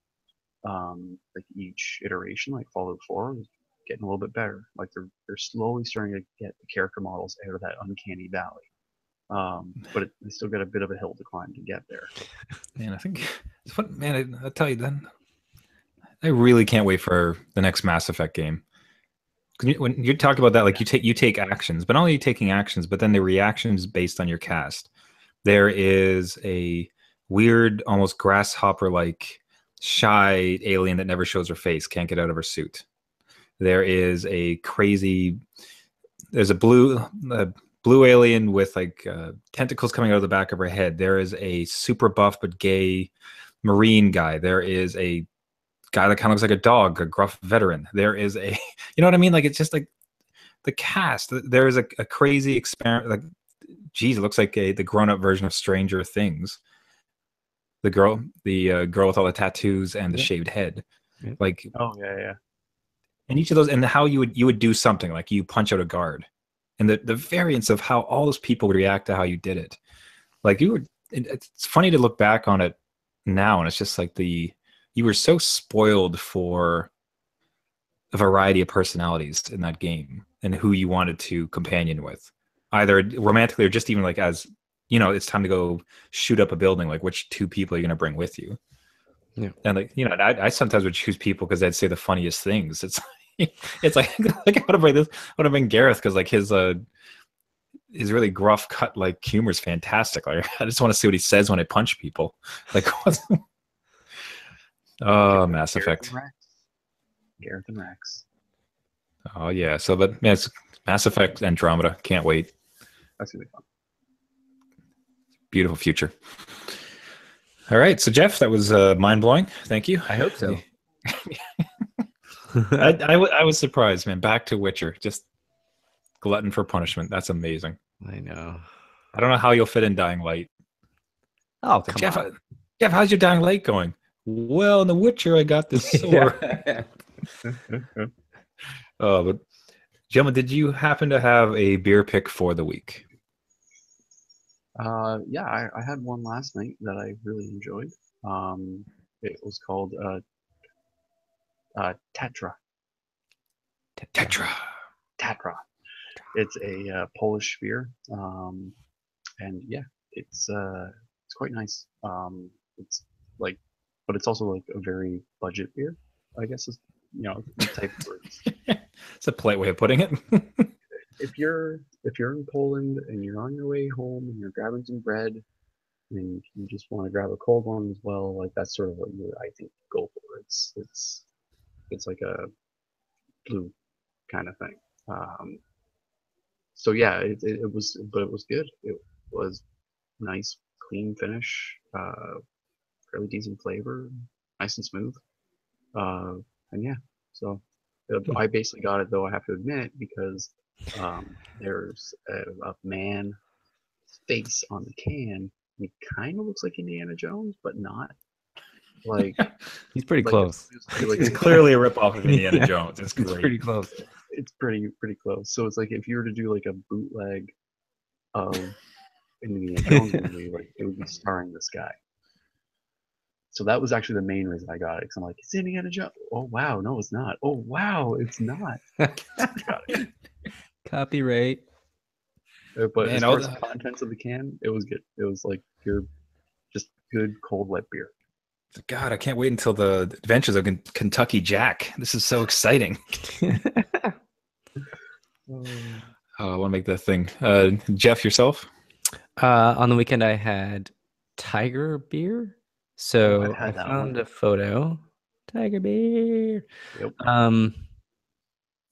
Speaker 2: like each iteration, like Fallout 4 is getting a little bit better. Like they're slowly starting to get the character models out of that uncanny valley. But they still got a bit of a hill to climb to get there.
Speaker 3: Man, I think it's fun. Man, I tell you, then I really can't wait for the next Mass Effect game. When you talk about that, like you take actions, but not only taking actions, but then the reactions based on your cast. There is a weird, almost grasshopper like shy alien that never shows her face, can't get out of her suit. There is a crazy. There's a blue alien with like tentacles coming out of the back of her head. There is a super buff but gay marine guy. There is a guy that kind of looks like a dog, a gruff veteran. There is a, you know what I mean? Like it's just like the cast. There is a crazy experiment. Like, geez, it looks like the grown-up version of Stranger Things. The girl with all the tattoos and the
Speaker 1: Yeah.
Speaker 3: shaved head.
Speaker 1: Yeah.
Speaker 3: Like,
Speaker 2: Oh yeah.
Speaker 3: and each of those, and how you would do something like you punch out a guard, and the variance of how all those people would react to how you did it. Like it's funny to look back on it now, and it's just like you were so spoiled for a variety of personalities in that game. and who you wanted to companion with, either romantically or just even like as, you know, it's time to go shoot up a building. Like, which two people are you going to bring with you?
Speaker 1: Yeah.
Speaker 3: And like, you know, I sometimes would choose people because they'd say the funniest things. It's it's like I want to bring this. I want to bring Gareth because like his really gruff cut like humor is fantastic. Like I just want to see what he says when I punch people. Like what's oh, Mass Effect.
Speaker 2: Gareth and Rex.
Speaker 3: Oh yeah. So but yeah, it's Mass Effect Andromeda. Can't wait.
Speaker 2: That's gonna be fun.
Speaker 3: Beautiful future. All right. So Jeff, that was mind blowing. Thank you.
Speaker 1: I hope so.
Speaker 3: I was surprised, man. Back to Witcher. Just glutton for punishment. That's amazing.
Speaker 1: I know.
Speaker 3: I don't know how you'll fit in Dying Light.
Speaker 1: Oh,
Speaker 3: Like,
Speaker 1: come on.
Speaker 3: Jeff, how's your Dying Light going? Well, in The Witcher, I got this sword. Oh, but gentlemen, did you happen to have a beer pick for the week?
Speaker 2: Yeah, I had one last night that I really enjoyed. It was called Tetra.
Speaker 3: Tetra.
Speaker 2: Tatra. It's a Polish beer, and yeah, it's quite nice. It's like, but it's also like a very budget beer, I guess is, you know, the type of words.
Speaker 3: It's a polite way of putting it.
Speaker 2: If you're in Poland and you're on your way home and you're grabbing some bread and you just want to grab a cold one as well, like that's sort of what you, I think, go for. It's like a blue kind of thing. So yeah, it was, but it was good. It was nice, clean finish, fairly decent flavor, nice and smooth. And yeah, so I basically got it, though I have to admit, because there's a man face on the can. He kind of looks like Indiana Jones, but not. Like
Speaker 1: He's pretty
Speaker 2: like
Speaker 1: close.
Speaker 3: It's clearly a ripoff of Indiana Jones. It's
Speaker 1: It's
Speaker 3: great.
Speaker 1: pretty close.
Speaker 2: It's pretty close. So it's like if you were to do like a bootleg of an Indiana Jones movie, like it would be starring this guy. So that was actually the main reason I got it, because I'm like, it's Indiana Jones. Oh wow, no, it's not. Oh wow, it's not. Got it.
Speaker 1: Copyright.
Speaker 2: But
Speaker 3: Man,
Speaker 2: as
Speaker 3: all
Speaker 2: far as
Speaker 3: the-
Speaker 2: the contents of the can, it was good. It was like pure, just good cold wet beer.
Speaker 3: God, I can't wait until the adventures of Kentucky Jack. This is so exciting. Oh, I want to make that thing. Jeff, yourself?
Speaker 1: On the weekend, I had Tiger beer. So
Speaker 2: I've had
Speaker 1: I
Speaker 2: that
Speaker 1: found
Speaker 2: one.
Speaker 1: a photo. Tiger beer.
Speaker 2: Yep.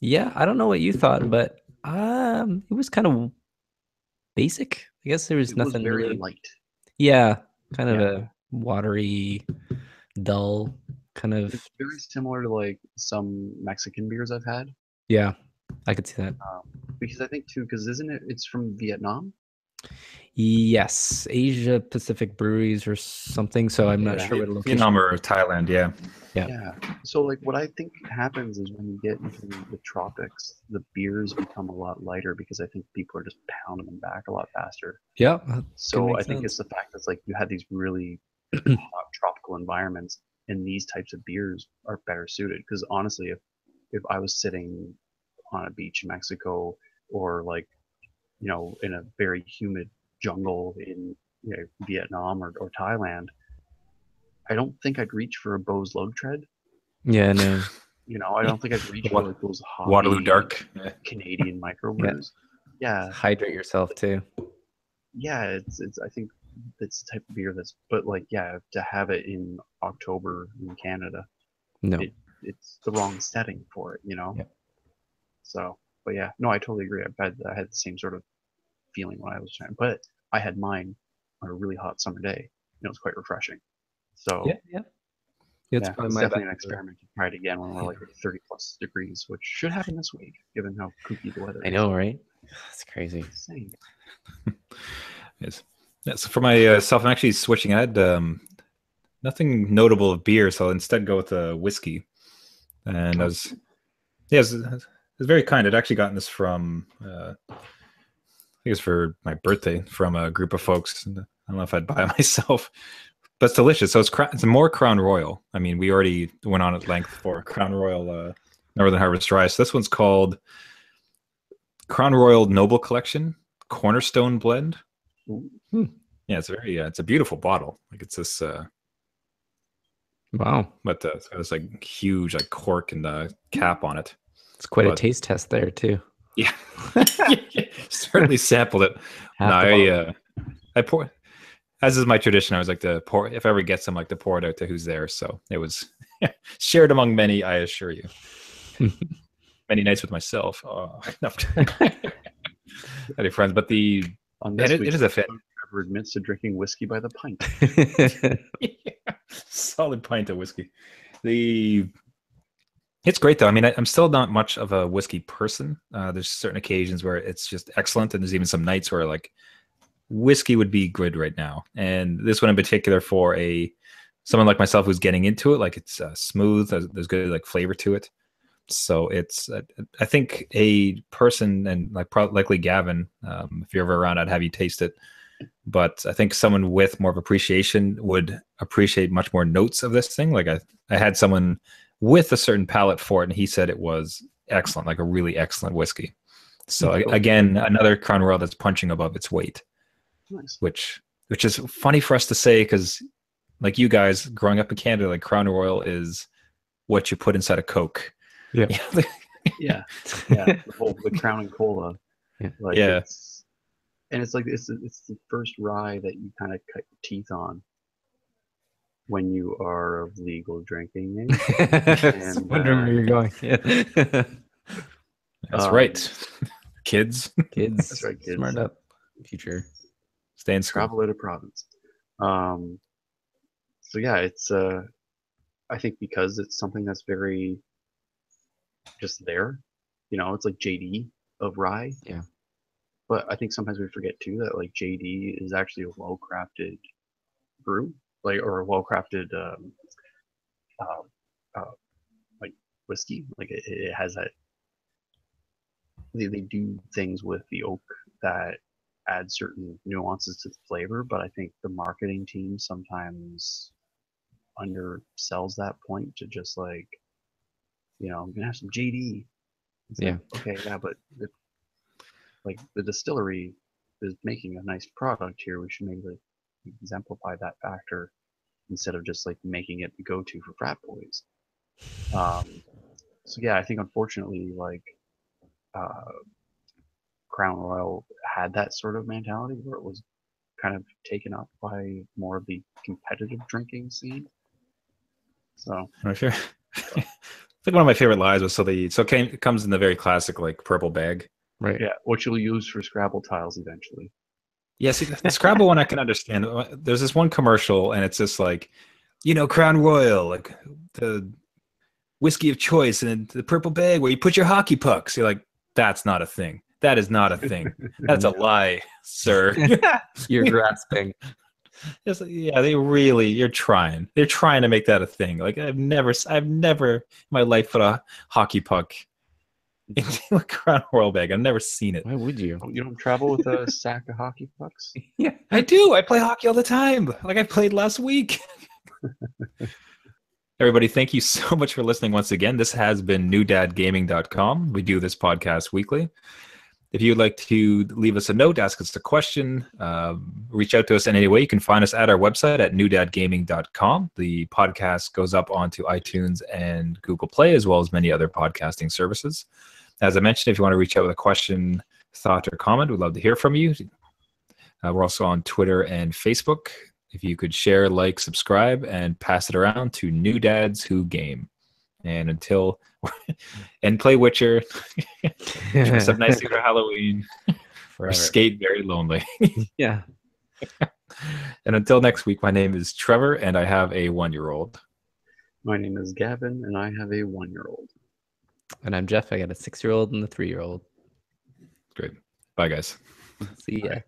Speaker 1: Yeah, I don't know what you thought, but it was kind of basic. I guess there was
Speaker 2: It was
Speaker 1: nothing
Speaker 2: very
Speaker 1: really.
Speaker 2: light.
Speaker 1: Yeah, kind of
Speaker 2: Yeah.
Speaker 1: a watery, dull kind of.
Speaker 2: It's very similar to like some Mexican beers I've had.
Speaker 1: Yeah, I could see that.
Speaker 2: Because I think too, because isn't it? It's from Vietnam.
Speaker 1: Yes, Asia Pacific Breweries or something. So I'm not
Speaker 2: Yeah.
Speaker 1: sure what location.
Speaker 3: Vietnam or Thailand, yeah.
Speaker 1: Yeah.
Speaker 2: Yeah. So like what I think happens is when you get into the tropics, the beers become a lot lighter because I think people are just pounding them back a lot faster.
Speaker 1: Yeah.
Speaker 2: So
Speaker 1: make
Speaker 2: I think it's
Speaker 1: sense.
Speaker 2: the fact that like you had these really hot tropical environments, and these types of beers are better suited. Because honestly, if I was sitting on a beach in Mexico, or like, you know, in a very humid jungle in, you know, Vietnam or Thailand, I don't think I'd reach for a Bose Lug Tread.
Speaker 1: Yeah, no.
Speaker 2: You know, I don't think I'd reach for like those hoppy
Speaker 3: Waterloo Dark. Yeah.
Speaker 2: Canadian microbrews. Yeah,
Speaker 1: Hydrate yourself too.
Speaker 2: yeah. It's I think it's the type of beer that's, but like, yeah, to have it in October in Canada,
Speaker 1: No.
Speaker 2: it's the wrong setting for it, you know.
Speaker 1: Yep.
Speaker 2: So, but yeah, no, I totally agree. I had the same sort of feeling when I was trying, but I had mine on a really hot summer day, and it was quite refreshing. So
Speaker 1: Yeah. It's
Speaker 2: yeah,
Speaker 1: probably
Speaker 2: it's
Speaker 1: my
Speaker 2: definitely an
Speaker 1: bad.
Speaker 2: experiment to try it again when we're like at 30 plus degrees, which should happen this week, given how kooky the weather is.
Speaker 1: I know, right? That's crazy.
Speaker 2: Insane.
Speaker 3: Yes. Yeah, so for myself, I'm actually switching. I had nothing notable of beer, so I'll instead go with whiskey. And I was, yeah, it was very kind. I'd actually gotten this from, I think it was for my birthday, from a group of folks. And I don't know if I'd buy it myself, but it's delicious. So it's more Crown Royal. I mean, we already went on at length for Crown Royal Northern Harvest Rye. So this one's called Crown Royal Noble Collection Cornerstone Blend.
Speaker 2: Ooh.
Speaker 3: Yeah, it's it's a beautiful bottle. Like it's this
Speaker 1: Wow.
Speaker 3: but it's got this like huge like cork and the cap on it.
Speaker 1: It's quite a
Speaker 3: But-
Speaker 1: taste test there too.
Speaker 3: Yeah. Certainly sampled it.
Speaker 1: Half
Speaker 3: No,
Speaker 1: the bottle.
Speaker 3: I pour, as is my tradition, I was like to pour, if I ever get some, like to pour it out to who's there. So it was shared among many, I assure you. Many nights with myself. Oh, no. Any friends, but
Speaker 2: On this
Speaker 3: it
Speaker 2: week's
Speaker 3: is a fit.
Speaker 2: episode, Trevor admits to drinking whiskey by the pint.
Speaker 3: Solid pint of whiskey. It's great though. I mean, I'm still not much of a whiskey person. There's certain occasions where it's just excellent, and there's even some nights where like whiskey would be good right now. And this one in particular for someone like myself who's getting into it, like it's smooth. There's good like flavor to it. So it's I think a person, and like likely Gavin, if you're ever around, I'd have you taste it. But I think someone with more of appreciation would appreciate much more notes of this thing. Like I had someone with a certain palate for it, and he said it was excellent, like a really excellent whiskey. So again, another Crown Royal that's punching above its weight.
Speaker 2: Nice.
Speaker 3: Which is funny for us to say, because like you guys growing up in Canada, like Crown Royal is what you put inside a Coke.
Speaker 1: Yeah.
Speaker 2: Yeah. The Crown and Cola.
Speaker 1: Yeah.
Speaker 2: Like
Speaker 3: Yeah.
Speaker 2: it's like it's the first rye that you kind of cut your teeth on when you are of legal drinking age.
Speaker 1: I was wondering where you're going. Yeah.
Speaker 3: That's right. Kids.
Speaker 1: Kids.
Speaker 2: That's right, kids.
Speaker 1: Smart up. Future.
Speaker 3: Stay in school.
Speaker 2: Travel out of province. So yeah, it's I think because it's something that's very just there, it's like JD of rye.
Speaker 1: Yeah.
Speaker 2: But I think sometimes we forget too that like JD is actually a well-crafted brew, like, or a well-crafted like whiskey. Like it has that. They do things with the oak that add certain nuances to the flavor, but I think the marketing team sometimes undersells that point to just like, I'm gonna have some JD. It's
Speaker 1: Yeah.
Speaker 2: like, okay, yeah, but the distillery is making a nice product here. We should maybe like exemplify that factor instead of just like making it the go-to for frat boys. So yeah, I think unfortunately like Crown Royal had that sort of mentality where it was kind of taken up by more of the competitive drinking scene. So
Speaker 3: I'm sure. I think one of my favorite lies was it comes in the very classic like purple bag.
Speaker 1: Right.
Speaker 2: yeah, what you'll use for Scrabble tiles eventually.
Speaker 3: Yeah, see, the Scrabble one I can understand. There's this one commercial, and it's just like, Crown Royal, like the whiskey of choice, and the purple bag where you put your hockey pucks. You're like, that's not a thing. That is not a thing. That's a lie, sir.
Speaker 1: You're grasping.
Speaker 3: You're trying. They're trying to make that a thing. Like I've never in my life put a hockey puck into a Crown Royal bag. I've never seen it.
Speaker 1: Why would you?
Speaker 2: You don't travel with a sack of hockey pucks?
Speaker 1: Yeah.
Speaker 3: I do. I play hockey all the time. Like I played last week. Everybody, thank you so much for listening once again. This has been newdadgaming.com. We do this podcast weekly. If you'd like to leave us a note, ask us a question, reach out to us in any way, you can find us at our website at newdadgaming.com. The podcast goes up onto iTunes and Google Play, as well as many other podcasting services. As I mentioned, if you want to reach out with a question, thought, or comment, we'd love to hear from you. We're also on Twitter and Facebook. If you could share, like, subscribe, and pass it around to new dads who game. And and play Witcher, dress up nicely for Halloween, or skate very lonely.
Speaker 1: Yeah.
Speaker 3: And until next week, my name is Trevor, and I have a 1-year-old.
Speaker 2: My name is Gavin, and I have a 1-year-old.
Speaker 1: And I'm Jeff. I got a 6-year-old and a 3-year-old.
Speaker 3: Great. Bye, guys.
Speaker 1: See ya.
Speaker 2: Bye.